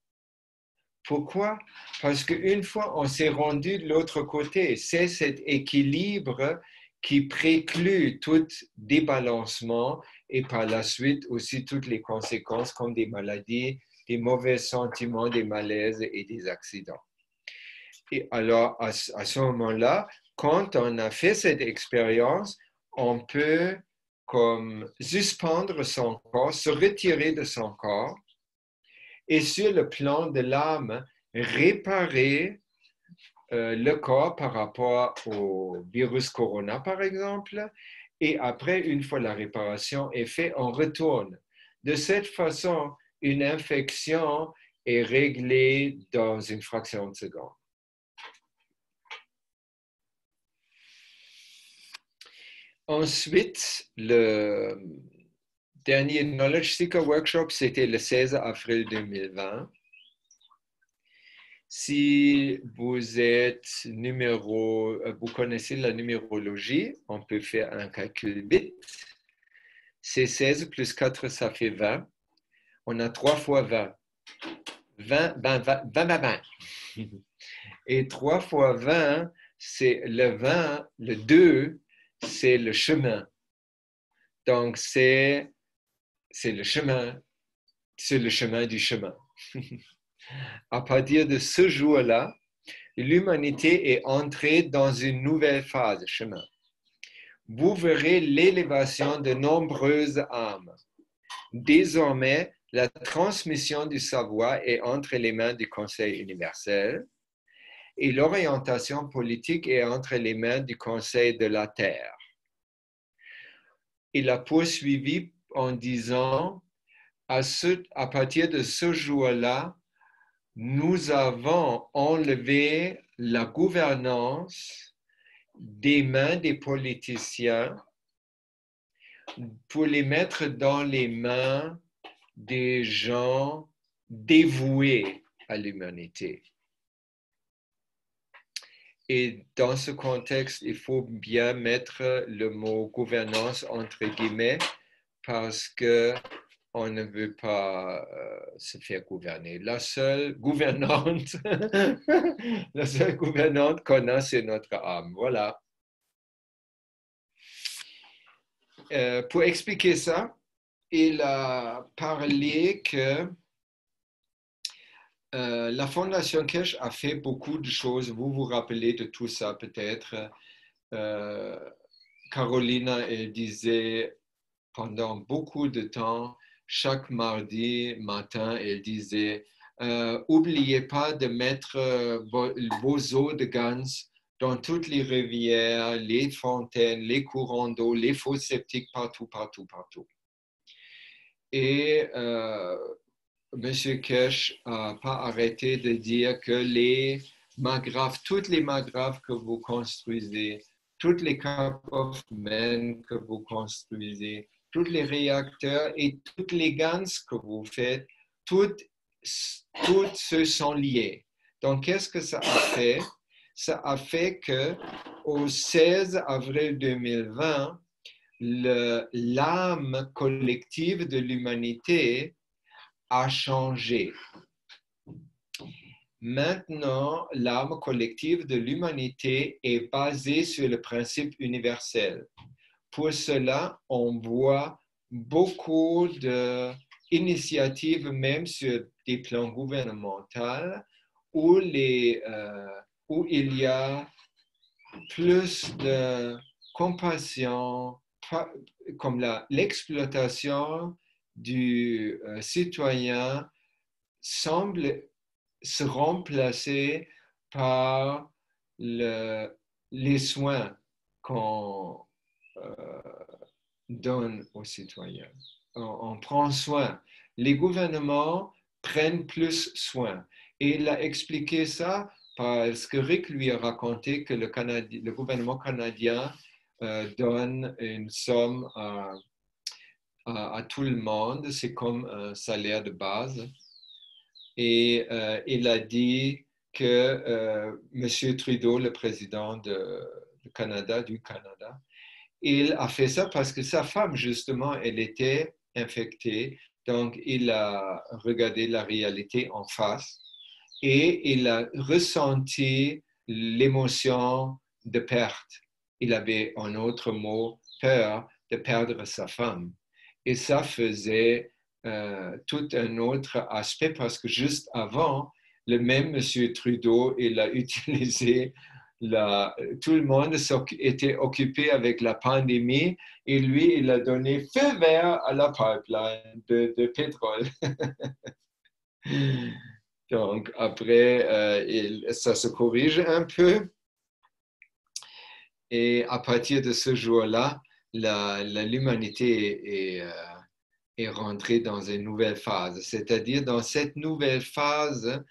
Pourquoi? Parce qu'une fois on s'est rendu de l'autre côté, c'est cet équilibre qui préclut tout débalancement et par la suite aussi toutes les conséquences comme des maladies, des mauvais sentiments, des malaises et des accidents. Et alors, à ce moment-là, quand on a fait cette expérience, on peut comme suspendre son corps, se retirer de son corps et sur le plan de l'âme, réparer le corps par rapport au virus corona, par exemple. Et après, une fois la réparation est faite, on retourne. De cette façon, une infection est réglée dans une fraction de seconde. Ensuite, le dernier Knowledge Seeker Workshop, c'était le 16 avril 2020. Si vous connaissez la numérologie, on peut faire un calcul vite. C'est 16 plus 4, ça fait 20. On a 3 fois 20. 20. Et 3 fois 20, c'est le 20, le 2, c'est le chemin. Donc, c'est le chemin du chemin. À partir de ce jour-là, l'humanité est entrée dans une nouvelle phase de chemin. Vous verrez l'élévation de nombreuses âmes. Désormais, la transmission du savoir est entre les mains du Conseil universel et l'orientation politique est entre les mains du Conseil de la Terre. Il a poursuivi en disant, à partir de ce jour-là, nous avons enlevé la gouvernance des mains des politiciens pour les mettre dans les mains des gens dévoués à l'humanité. Et dans ce contexte, il faut bien mettre le mot gouvernance entre guillemets parce que on ne veut pas se faire gouverner. La seule gouvernante qu'on a, c'est notre âme. Voilà. pour expliquer ça, il a parlé que la Fondation Keshe a fait beaucoup de choses. Vous vous rappelez de tout ça peut-être. Carolina, elle disait pendant beaucoup de temps, chaque mardi matin, elle disait oubliez pas de mettre vos eaux de Gans dans toutes les rivières, les fontaines, les courants d'eau, les fosses septiques, partout, partout, partout. Et M. Keshe n'a pas arrêté de dire que les magraves, toutes les magraves que vous construisez, toutes les Cup-of Men que vous construisez, tous les réacteurs et toutes les GANs que vous faites, toutes se sont liées. Donc, qu'est-ce que ça a fait? Ça a fait qu'au 16 avril 2020, l'âme collective de l'humanité a changé. Maintenant, l'âme collective de l'humanité est basée sur le principe universel. Pour cela, on voit beaucoup d'initiatives, même sur des plans gouvernementaux, où il y a plus de compassion, comme l'exploitation du citoyen semble se remplacer par les soins qu'on donne aux citoyens. On prend soin. Les gouvernements prennent plus soin. Et il a expliqué ça parce que Rick lui a raconté que le gouvernement canadien donne une somme à tout le monde. C'est comme un salaire de base. Et il a dit que M. Trudeau, le président du Canada, il a fait ça parce que sa femme, justement, elle était infectée. Donc, il a regardé la réalité en face et il a ressenti l'émotion de perte. Il avait, en autre mot, peur de perdre sa femme. Et ça faisait tout un autre aspect parce que juste avant, le même M. Trudeau, il a utilisé tout le monde était occupé avec la pandémie et lui, il a donné feu vert à la pipeline de pétrole. Donc, après, ça se corrige un peu. Et à partir de ce jour-là, l'humanité est rentrée dans une nouvelle phase. C'est-à-dire, dans cette nouvelle phase,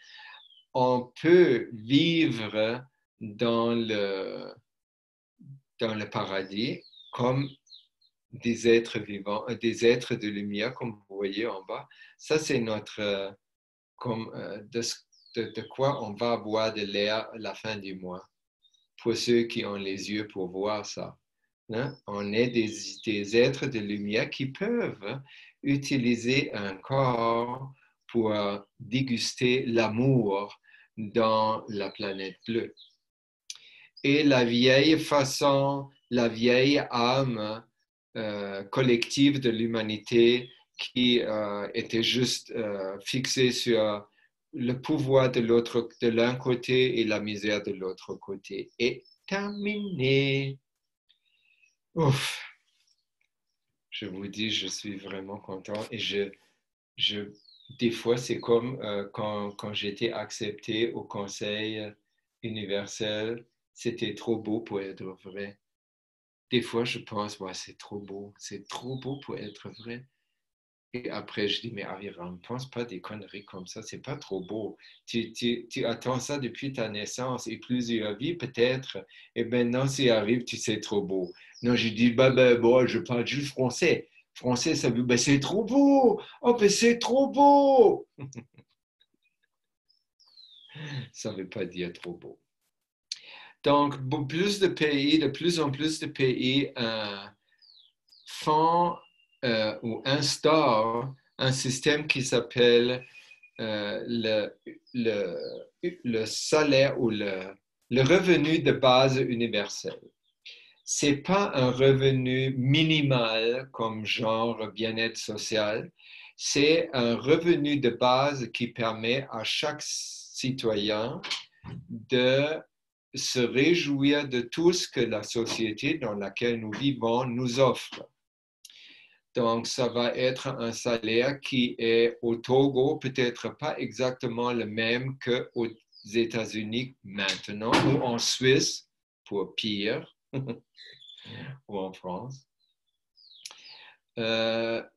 on peut vivre dans le paradis comme des êtres vivants, des êtres de lumière, comme vous voyez en bas. Ça, c'est notre, de quoi on va avoir de l'air à la fin du mois, pour ceux qui ont les yeux pour voir ça. Hein? On est des êtres de lumière qui peuvent utiliser un corps pour déguster l'amour dans la planète bleue. Et la vieille façon, la vieille âme collective de l'humanité qui était juste fixée sur le pouvoir de l'un côté et la misère de l'autre côté est terminée. Ouf. Je vous dis, je suis vraiment content et des fois, c'est comme quand j'étais accepté au Conseil universel, c'était trop beau pour être vrai. Des fois, je pense, ouais, c'est trop beau pour être vrai. Et après, je dis, mais Aviram, ne pense pas des conneries comme ça, c'est pas trop beau. Tu attends ça depuis ta naissance et plusieurs vies peut-être, et maintenant, s'il arrive, tu sais, trop beau. Non, je dis, bon, je parle juste français. Français, ça veut, c'est trop beau. Oh, c'est trop beau. Ça ne veut pas dire trop beau. Donc, de plus en plus de pays font ou instaurent un système qui s'appelle le salaire ou le revenu de base universel. c'est pas un revenu minimal comme genre bien-être social, c'est un revenu de base qui permet à chaque citoyen de se réjouir de tout ce que la société dans laquelle nous vivons nous offre. Donc, ça va être un salaire qui est au Togo peut-être pas exactement le même qu'aux États-Unis maintenant ou en Suisse, pour pire, ou en France.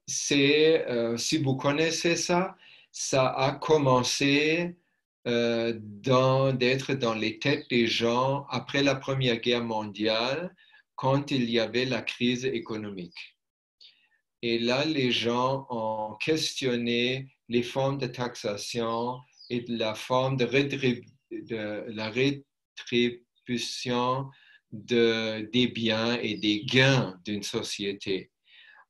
Si vous connaissez ça, ça a commencé d'être dans les têtes des gens après la Première Guerre mondiale, quand il y avait la crise économique. Et là, les gens ont questionné les formes de taxation et de la forme de la rétribution des biens et des gains d'une société.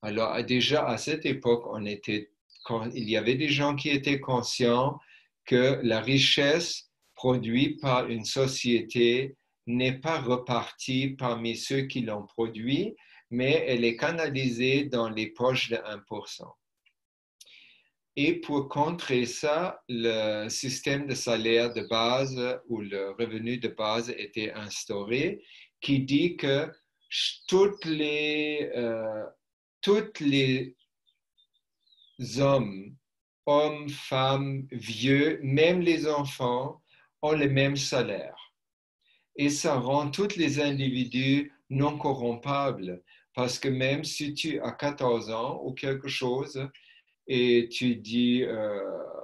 Alors, déjà à cette époque, il y avait des gens qui étaient conscients que la richesse produite par une société n'est pas repartie parmi ceux qui l'ont produit, mais elle est canalisée dans les poches de 1%. Et pour contrer ça, le système de salaire de base ou le revenu de base était instauré, qui dit que toutes les hommes, femmes, vieux, même les enfants, ont le même salaire. Et ça rend tous les individus non corrompables. Parce que même si tu as 14 ans ou quelque chose et tu dis,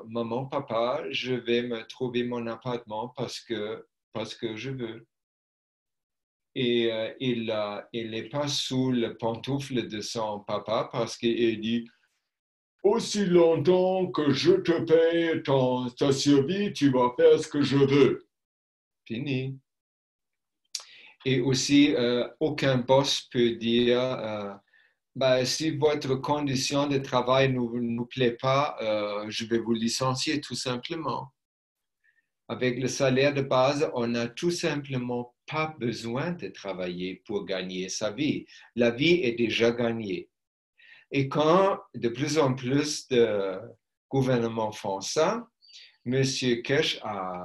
maman, papa, je vais me trouver mon appartement parce que je veux. Et il n'est pas sous le pantoufle de son papa parce qu'il dit, aussi longtemps que je te paye ta survie, tu vas faire ce que je veux. Fini. Et aussi, aucun boss peut dire, si votre condition de travail ne nous plaît pas, je vais vous licencier tout simplement. Avec le salaire de base, on n'a tout simplement pas besoin de travailler pour gagner sa vie. La vie est déjà gagnée. Et quand de plus en plus de gouvernements font ça, M. Kesh a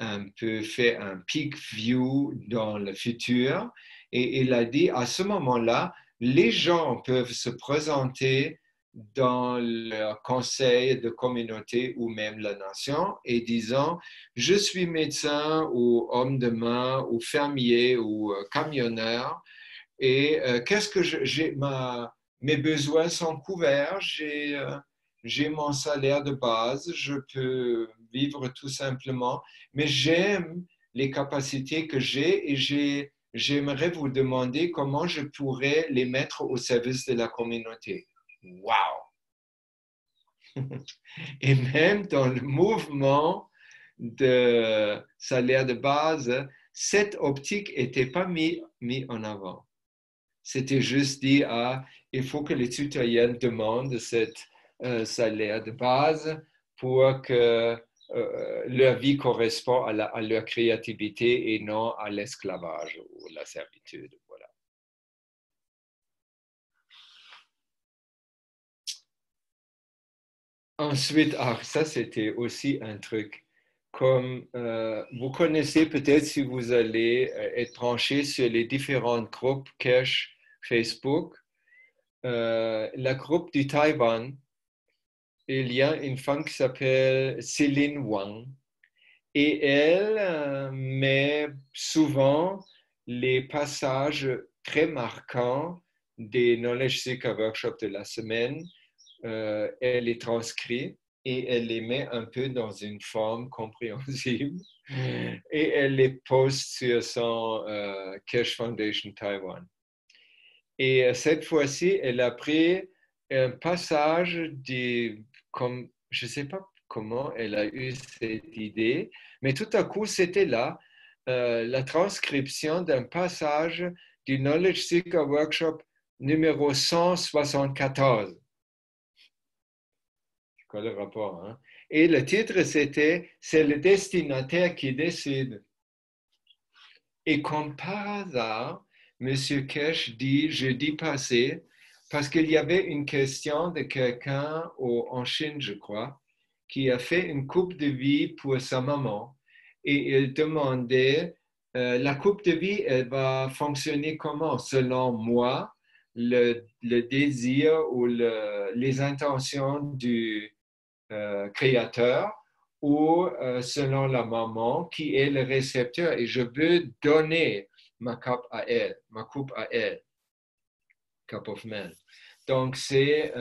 un peu fait un peak view dans le futur et il a dit à ce moment-là, les gens peuvent se présenter dans le conseil de communauté ou même la nation et disant, je suis médecin ou homme de main ou fermier ou camionneur et qu'est-ce que mes besoins sont couverts, j'ai mon salaire de base, je peux vivre tout simplement, mais j'aime les capacités que j'ai et j'aimerais vous demander comment je pourrais les mettre au service de la communauté. Wow! Et même dans le mouvement de salaire de base, cette optique n'était pas mise en avant. C'était juste dit, il faut que les citoyens demandent cette salaire de base pour que leur vie corresponde à leur créativité et non à l'esclavage ou la servitude. Voilà. Ensuite, ça c'était aussi un truc. Comme vous connaissez peut-être si vous allez être branché sur les différents groupes cash Facebook, la groupe du Taïwan, il y a une femme qui s'appelle Céline Wang et elle met souvent les passages très marquants des Knowledge Seeker Workshops de la semaine. Elle les transcrit et elle les met un peu dans une forme compréhensible et elle les poste sur son Cash Foundation Taiwan. Et cette fois-ci, elle a pris un passage comme je ne sais pas comment elle a eu cette idée, mais tout à coup, c'était là, la transcription d'un passage du Knowledge Seeker Workshop numéro 174. C'est quoi le rapport, hein? Et le titre, c'était « C'est le destinataire qui décide ». Et comme par hasard, Monsieur Kesh dit jeudi passé, parce qu'il y avait une question de quelqu'un en Chine, je crois, qui a fait une coupe de vie pour sa maman. Et il demandait, la coupe de vie, elle va fonctionner comment? Selon moi, le désir ou les intentions du créateur ou selon la maman qui est le récepteur. Et je veux donner ma coupe à elle, cup of man. Donc, c'est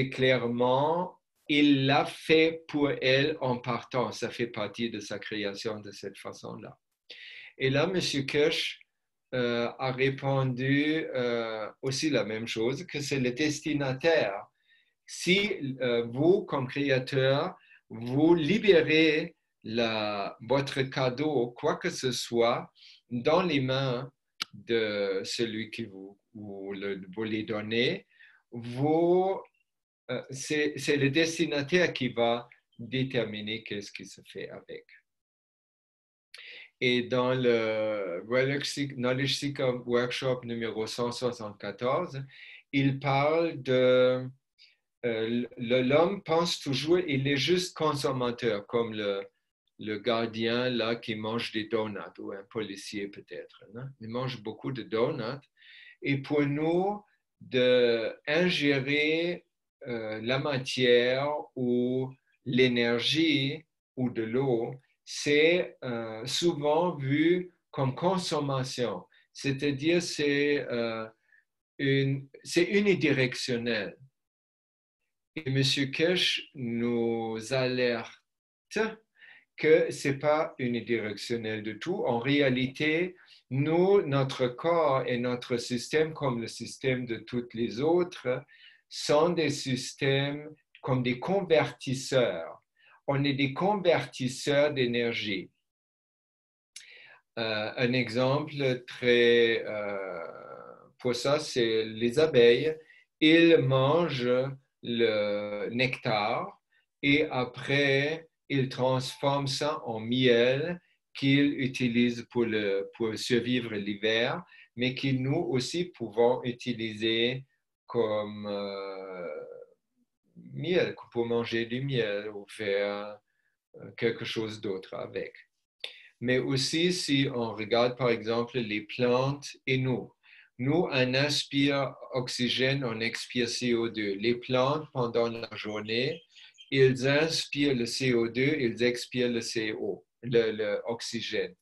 clairement, il l'a fait pour elle en partant. Ça fait partie de sa création de cette façon-là. Et là, M. Kirsch a répondu aussi la même chose, que c'est le destinataire. Si vous, comme créateur, vous libérez votre cadeau, quoi que ce soit, dans les mains de celui qui vous les donnez, c'est le destinataire qui va déterminer qu'est-ce qui se fait avec. Et dans le Knowledge Seeker Workshop numéro 174, il parle de l'homme pense toujours il est juste consommateur, comme le gardien là qui mange des donuts, ou un policier peut-être. Hein? Il mange beaucoup de donuts. Et pour nous, d'ingérer la matière ou l'énergie ou de l'eau, c'est souvent vu comme consommation. C'est-à-dire c'est unidirectionnel. Et M. Kesh nous alerte que ce n'est pas unidirectionnel du tout. En réalité, notre corps et notre système, comme le système de toutes les autres, sont des systèmes comme des convertisseurs. On est des convertisseurs d'énergie. Un exemple très pour ça, c'est les abeilles. Ils mangent le nectar et après, ils transforment ça en miel qu'ils utilisent pour survivre l'hiver, mais que nous aussi pouvons utiliser comme miel, pour manger du miel ou faire quelque chose d'autre avec. Mais aussi, si on regarde par exemple les plantes et nous, on inspire oxygène, on expire CO2. Les plantes, pendant la journée, ils inspirent le CO2, ils expirent le CO, l'oxygène.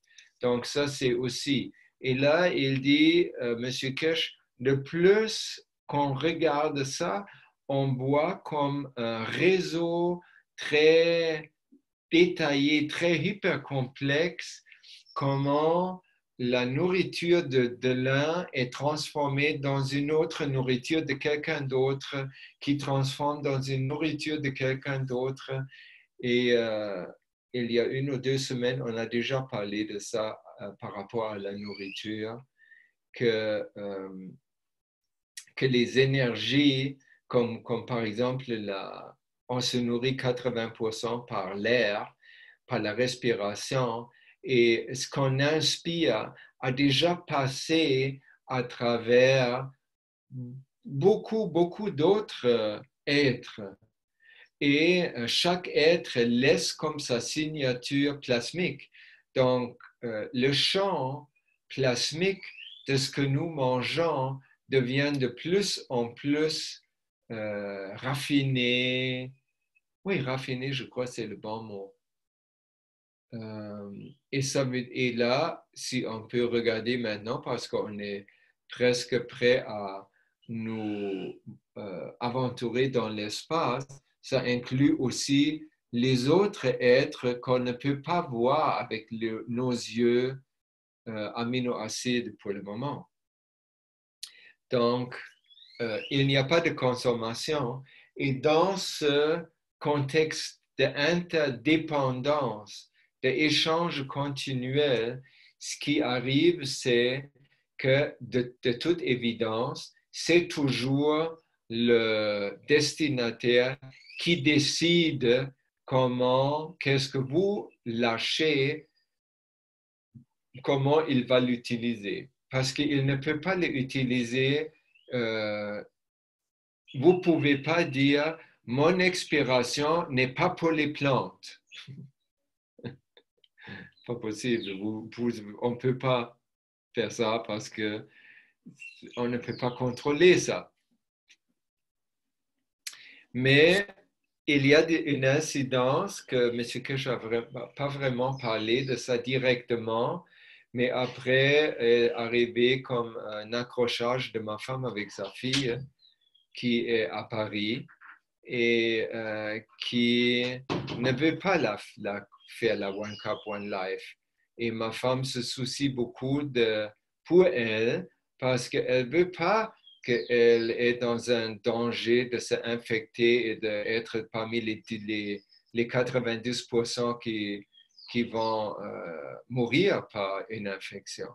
Donc ça, c'est aussi. Et là, il dit, M. Kirsch, le plus qu'on regarde ça, on voit comme un réseau très détaillé, très hyper complexe, comment la nourriture de l'un est transformée dans une autre nourriture de quelqu'un d'autre, qui transforme dans une nourriture de quelqu'un d'autre. Et il y a 1 ou 2 semaines, on a déjà parlé de ça par rapport à la nourriture, que les énergies, comme par exemple on se nourrit 80% par l'air, par la respiration, et ce qu'on inspire a déjà passé à travers beaucoup d'autres êtres. Et chaque être laisse comme sa signature plasmique. Donc, le champ plasmique de ce que nous mangeons devient de plus en plus raffiné. Oui, raffiné, je crois que c'est le bon mot. Et là, si on peut regarder maintenant, parce qu'on est presque prêt à nous aventurer dans l'espace, ça inclut aussi les autres êtres qu'on ne peut pas voir avec nos yeux aminoacides pour le moment. Donc, il n'y a pas de consommation. Et dans ce contexte d'interdépendance, d'échange continuel, ce qui arrive, c'est que de toute évidence, c'est toujours le destinataire qui décide qu'est-ce que vous lâchez, comment il va l'utiliser. parce qu'il ne peut pas l'utiliser. Vous ne pouvez pas dire « mon expiration n'est pas pour les plantes ». Pas possible. On ne peut pas faire ça parce qu'on ne peut pas contrôler ça. Mais il y a une incidence que M. Kirsch n'a pas vraiment parlé de ça directement, mais après est arrivé comme un accrochage de ma femme avec sa fille qui est à Paris et qui ne veut pas faire la One Cup, One Life. Et ma femme se soucie beaucoup pour elle parce qu'elle ne veut pas qu'elle est dans un danger de s'infecter et d'être parmi les 90% qui vont mourir par une infection.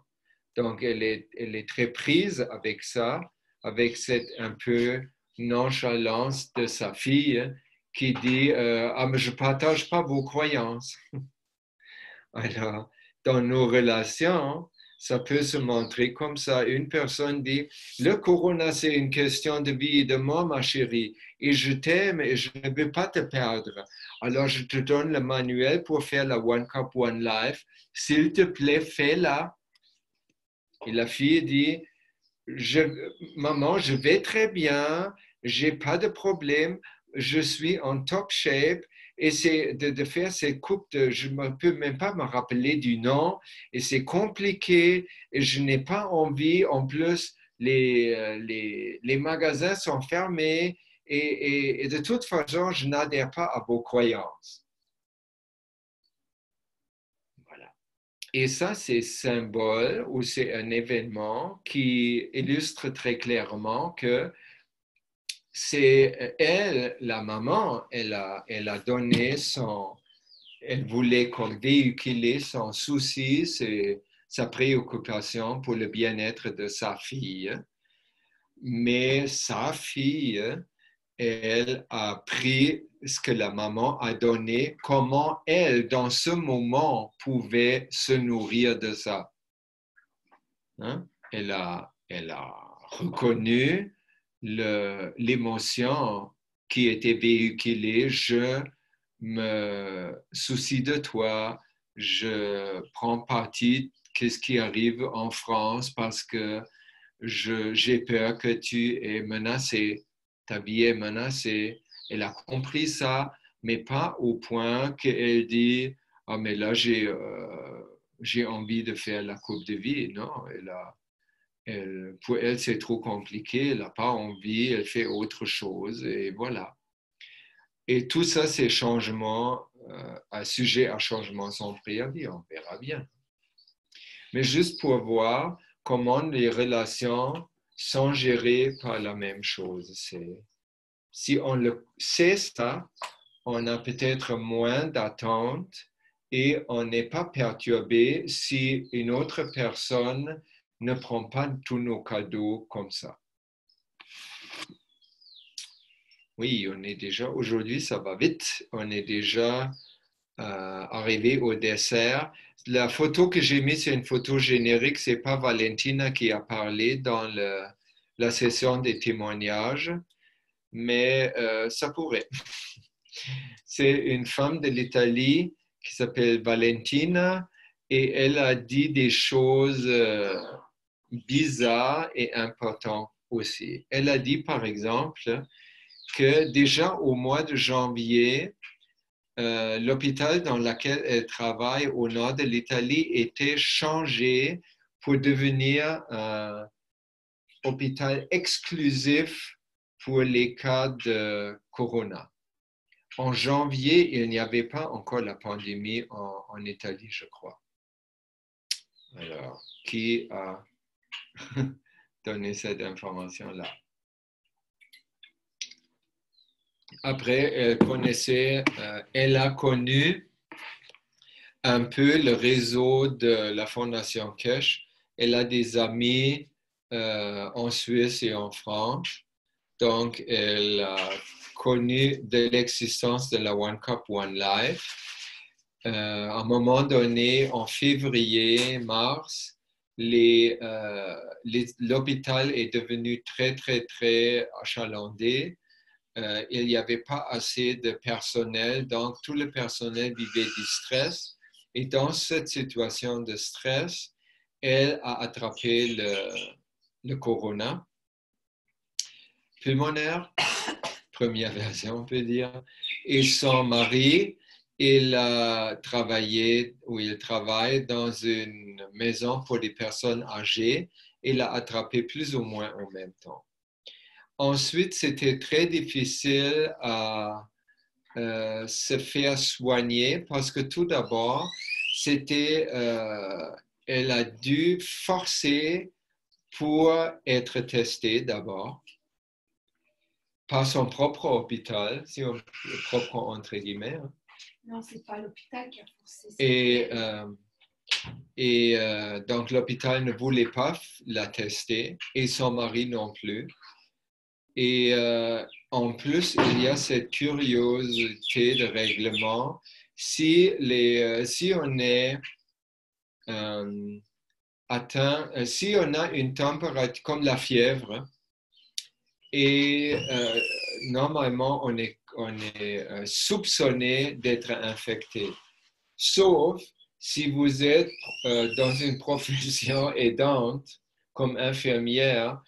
Donc, elle est très prise avec ça, avec cette un peu nonchalance de sa fille qui dit ah, mais je ne partage pas vos croyances. Alors, dans nos relations, ça peut se montrer comme ça. Une personne dit le corona, c'est une question de vie et de mort, ma chérie, et je t'aime et je ne veux pas te perdre. Alors, je te donne le manuel pour faire la One Cup, One Life. S'il te plaît, fais-la. Et la fille dit maman, je vais très bien, j'ai pas de problème, je suis en top shape. Et c'est de faire ces coupes, je ne peux même pas me rappeler du nom, et c'est compliqué, et je n'ai pas envie. En plus, les magasins sont fermés, et de toute façon, je n'adhère pas à vos croyances. Voilà. Et ça, c'est symbole ou c'est un événement qui illustre très clairement que c'est elle, la maman, elle a donné elle voulait comme véhiculer son souci, sa préoccupation pour le bien-être de sa fille. Mais sa fille, elle a pris ce que la maman a donné, comment elle, dans ce moment, pouvait se nourrir de ça. Hein? Elle a reconnu l'émotion qui était véhiculée. Je me soucie de toi, je prends parti de ce qui arrive en France parce que j'ai peur que tu es menacé, ta vie est menacée. Elle a compris ça, mais pas au point qu'elle dit « Ah, mais là, j'ai envie de faire la coupe de vie ». Non, pour elle, c'est trop compliqué, elle n'a pas envie, elle fait autre chose, et voilà. Et tout ça, ces changements, sujet à changement sans préavis, on verra bien. Mais juste pour voir comment les relations sont gérées par la même chose. Si on le sait ça, on a peut-être moins d'attente et on n'est pas perturbé si une autre personne ne prend pas tous nos cadeaux comme ça. Oui, on est déjà, aujourd'hui ça va vite, on est déjà arrivé au dessert. La photo que j'ai mise, c'est une photo générique, c'est pas Valentina qui a parlé dans la session des témoignages, mais ça pourrait. C'est une femme de l'Italie qui s'appelle Valentina et elle a dit des choses bizarres et importantes aussi. Elle a dit par exemple que déjà au mois de janvier, l'hôpital dans lequel elle travaille au nord de l'Italie était changé pour devenir un hôpital exclusif pour les cas de corona. En janvier, il n'y avait pas encore la pandémie en Italie, je crois. Alors, qui a donné cette information-là? Après, elle a connu un peu le réseau de la Fondation Kirsch. Elle a des amis en Suisse et en France. Donc, elle a connu de l'existence de la One Cup, One Life. À un moment donné, en février, mars, l'hôpital est devenu très, très, très achalandé. Il n'y avait pas assez de personnel, donc tout le personnel vivait du stress. Et dans cette situation de stress, elle a attrapé le corona pulmonaire, première version, on peut dire. Et son mari, il travaille dans une maison pour des personnes âgées. Il l'a attrapé plus ou moins en même temps. Ensuite, c'était très difficile à se faire soigner parce que tout d'abord, elle a dû forcer pour être testée d'abord par son propre hôpital, si on propre entre guillemets. Non, c'est pas l'hôpital qui a forcé. Et donc l'hôpital ne voulait pas la tester et son mari non plus. Et en plus, il y a cette curiosité de règlement. Si on est atteint, si on a une température comme la fièvre, et normalement on est soupçonné d'être infecté. Sauf si vous êtes dans une profession aidante, comme infirmière,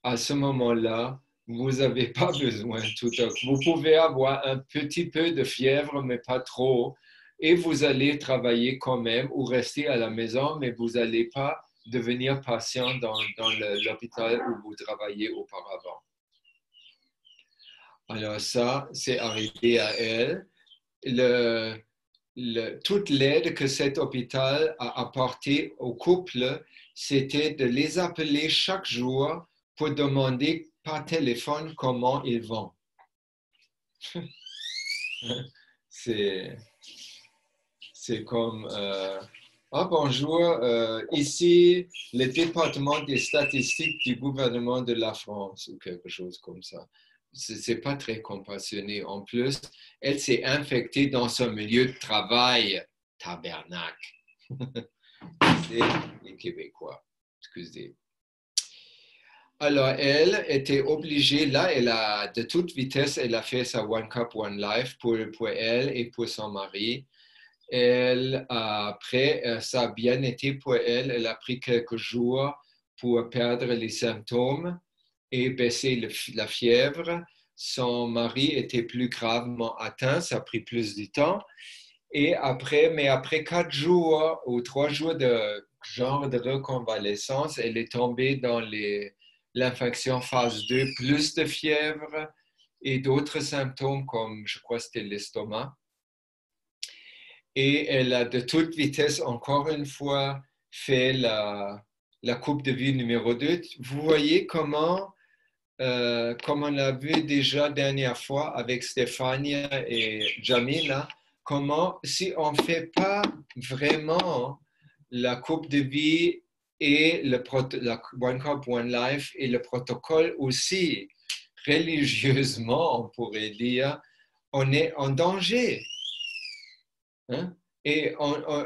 à ce moment-là, vous n'avez pas besoin tout à coup. Vous pouvez avoir un petit peu de fièvre, mais pas trop, et vous allez travailler quand même ou rester à la maison, mais vous n'allez pas devenir patient dans l'hôpital où vous travaillez auparavant. Alors ça, c'est arrivé à elle. Toute l'aide que cet hôpital a apportée au couple, c'était de les appeler chaque jour pour demander par téléphone comment ils vont. C'est comme bonjour, ici le département des statistiques du gouvernement de la France ou quelque chose comme ça. C'est pas très compassionné. En plus, elle s'est infectée dans son milieu de travail, tabernacle. C'est les Québécois, excusez. Alors, elle était obligée, là, de toute vitesse, elle a fait sa One Cup, One Life pour elle et pour son mari. Après, ça a bien été pour elle. Elle a pris quelques jours pour perdre les symptômes et baisser la fièvre. Son mari était plus gravement atteint, ça a pris plus de temps. Mais après 4 jours ou 3 jours de genre de reconvalescence, elle est tombée dans l'infection phase 2, plus de fièvre et d'autres symptômes comme, je crois, c'était l'estomac. Et elle a de toute vitesse, encore une fois, fait la coupe de vie numéro 2. Vous voyez comment, comme on l'a vu déjà dernière fois avec Stéphania et Jamila, comment si on ne fait pas vraiment la coupe de vie et la One Cup, One Life et le protocole aussi, religieusement, on pourrait dire, on est en danger. Hein? Et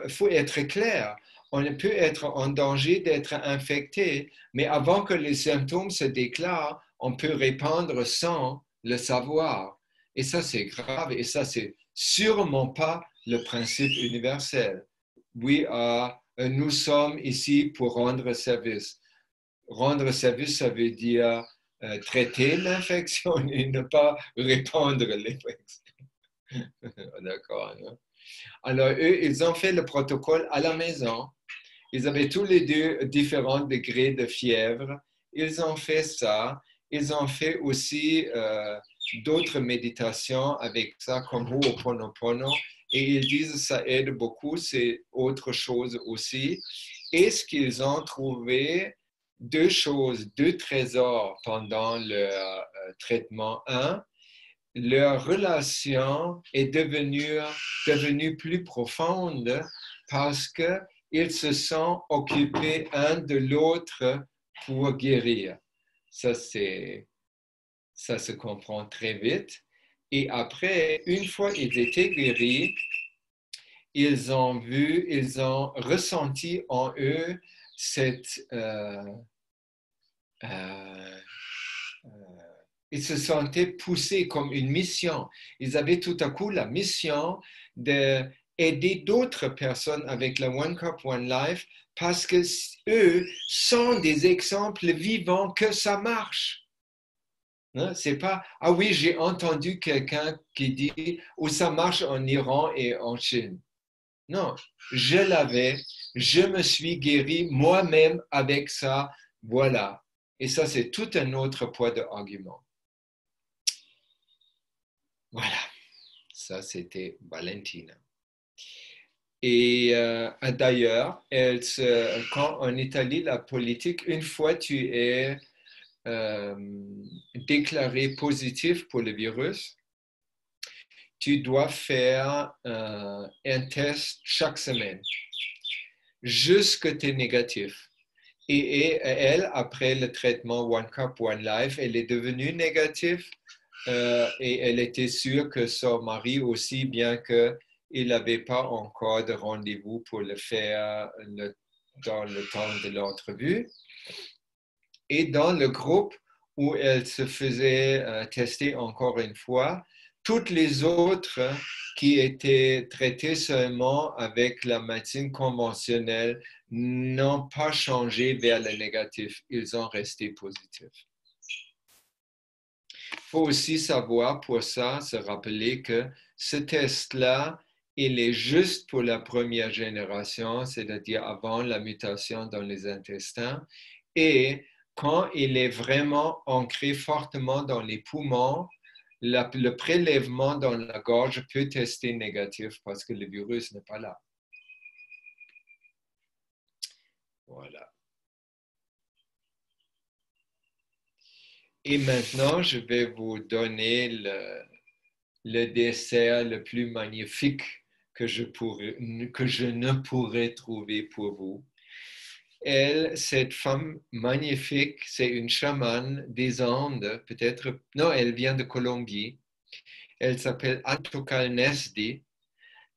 il faut être clair, on peut être en danger d'être infecté, mais avant que les symptômes se déclarent, on peut répandre sans le savoir. Et ça, c'est grave, et ça, c'est sûrement pas le principe universel. Nous sommes ici pour rendre service. Rendre service, ça veut dire traiter l'infection et ne pas répandre l'infection. D'accord, hein? Alors, eux, ils ont fait le protocole à la maison. Ils avaient tous les deux différents degrés de fièvre. Ils ont fait ça. Ils ont fait aussi d'autres méditations avec ça, comme Ho'oponopono. Et ils disent que ça aide beaucoup. C'est autre chose aussi. Et ce qu'ils ont trouvé, 2 choses, 2 trésors pendant le traitement 1. Leur relation est devenue plus profonde parce qu'ils se sont occupés un de l'autre pour guérir. Ça se comprend très vite. Et après, une fois ils étaient guéris, ils ont ressenti en eux ils se sentaient poussés comme une mission. Ils avaient tout à coup la mission d'aider d'autres personnes avec la One Cup, One Life parce que eux sont des exemples vivants que ça marche. Hein? C'est pas, ah oui, j'ai entendu quelqu'un qui dit, oh, ça marche en Iran et en Chine. Non, je l'avais, je me suis guéri moi-même avec ça, voilà. Et ça, c'est tout un autre poids d'argument. Voilà, ça c'était Valentina. Et d'ailleurs, quand en Italie, la politique, une fois tu es déclaré positif pour le virus, tu dois faire un test chaque semaine, jusqu'à tu es négatif. Et elle, après le traitement One Cup, One Life, elle est devenue négative et elle était sûre que son mari aussi, bien qu'il n'avait pas encore de rendez-vous pour le faire dans le temps de l'entrevue. Et dans le groupe où elle se faisait tester encore une fois, toutes les autres qui étaient traitées seulement avec la médecine conventionnelle n'ont pas changé vers le négatif. Ils ont resté positifs. Il faut aussi savoir pour ça, se rappeler que ce test-là, il est juste pour la première génération, c'est-à-dire avant la mutation dans les intestins. Et quand il est vraiment ancré fortement dans les poumons, le prélèvement dans la gorge peut tester négatif parce que le virus n'est pas là. Voilà. Et maintenant, je vais vous donner le dessert le plus magnifique que je ne pourrais trouver pour vous. Elle, cette femme magnifique, c'est une chamane des Andes, peut-être, non, elle vient de Colombie. Elle s'appelle Antokal Nesdi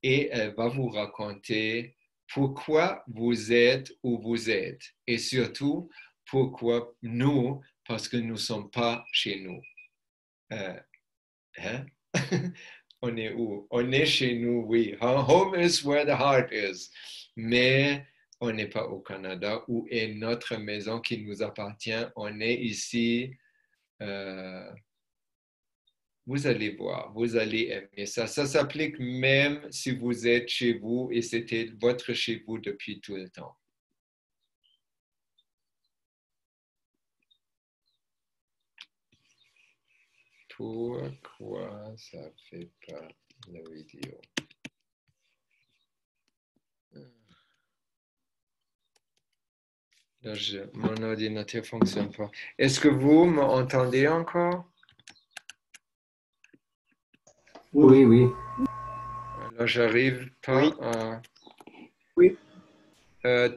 et elle va vous raconter pourquoi vous êtes où vous êtes et surtout pourquoi nous, parce que nous ne sommes pas chez nous. Hein? On est où? On est chez nous, oui. Home is where the heart is. Mais on n'est pas au Canada où est notre maison qui nous appartient. On est ici. Vous allez voir, vous allez aimer ça. Ça s'applique même si vous êtes chez vous et c'était votre chez vous depuis tout le temps. Pourquoi ça ne fait pas la vidéo? Là, mon ordinateur ne fonctionne pas. Est-ce que vous m'entendez encore? Oui, oui. Alors, j'arrive pas Oui. à... Oui.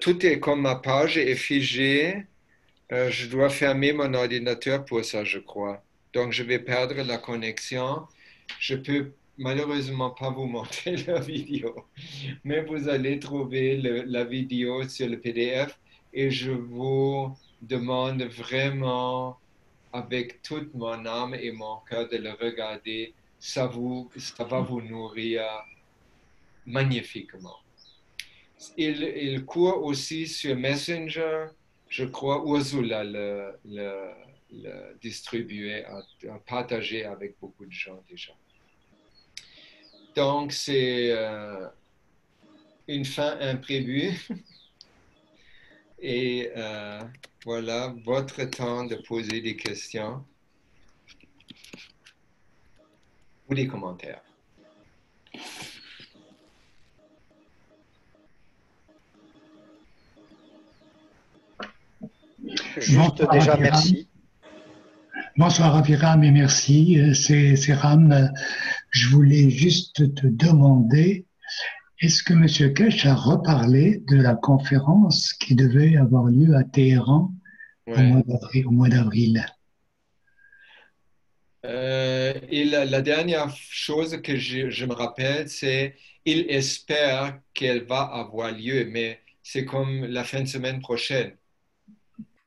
Tout est comme ma page est figée. Je dois fermer mon ordinateur pour ça, je crois. Donc, je vais perdre la connexion. Je peux malheureusement pas vous montrer la vidéo, mais vous allez trouver la vidéo sur le PDF et je vous demande vraiment, avec toute mon âme et mon cœur, de le regarder. Ça va vous nourrir magnifiquement. Il court aussi sur Messenger. Je crois Ursula le distribuait, a partagé avec beaucoup de gens déjà. Donc, c'est une fin imprévue. Et voilà, votre temps de poser des questions ou des commentaires. Juste déjà, merci. Bonsoir Aviram et merci. C'est Ram. Je voulais juste te demander, est-ce que M. Kesh a reparlé de la conférence qui devait avoir lieu à Téhéran au mois d'avril? Et la dernière chose que je me rappelle, c'est qu'il espère qu'elle va avoir lieu, mais c'est comme la fin de semaine prochaine.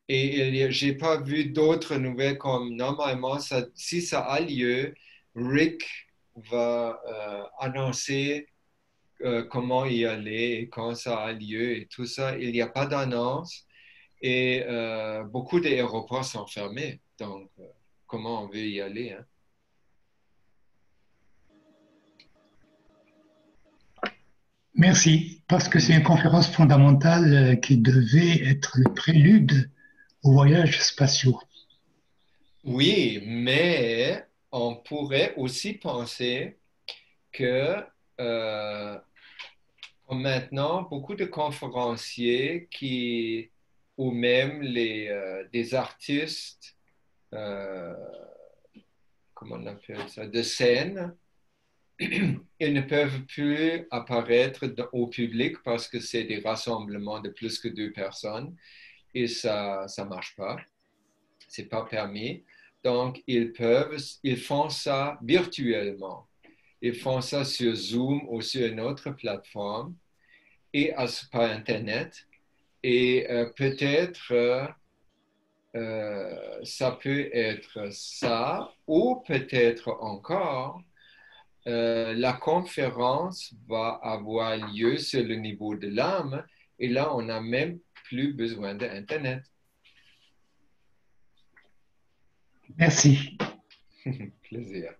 Et je n'ai pas vu d'autres nouvelles comme normalement, si ça a lieu, Rick va annoncer comment y aller et quand ça a lieu et tout ça. Il n'y a pas d'annonce et beaucoup d'aéroports sont fermés. Donc, comment on veut y aller, hein? Merci, parce que c'est une conférence fondamentale qui devait être le prélude aux voyages spatiaux. Oui, mais on pourrait aussi penser que maintenant, beaucoup de conférenciers ou même des artistes, euh, comment on appelle ça, de scène, ils ne peuvent plus apparaître au public parce que c'est des rassemblements de plus que 2 personnes et ça ne marche pas. C'est pas permis. Donc, ils font ça virtuellement. Ils font ça sur Zoom ou sur une autre plateforme et par Internet. Et peut-être ça peut être ça ou peut-être encore la conférence va avoir lieu sur le niveau de l'âme et là, on n'a même plus besoin d'Internet. Merci. Plaisir.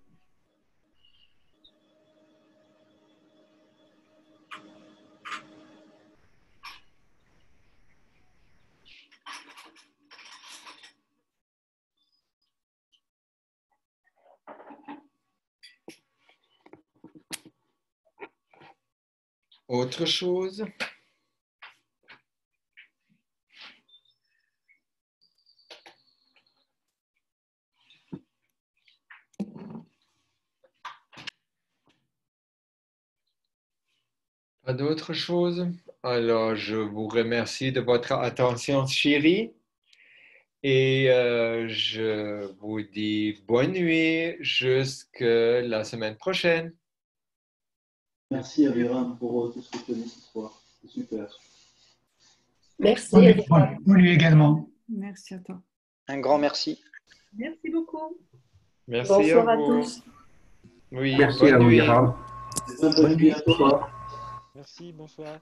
Autre chose? Pas d'autre chose? Alors, je vous remercie de votre attention, chérie. Et je vous dis bonne nuit jusqu'à la semaine prochaine. Merci Aviram pour tout ce que tu as dit ce soir. C'est super. Merci. Bonne nuit également. Merci à toi. Un grand merci. Merci beaucoup. Merci Bonsoir à à vous. tous. Oui, Merci bonne à vous, nuit. Yaram. Bonne nuit à toi. Merci, bonsoir.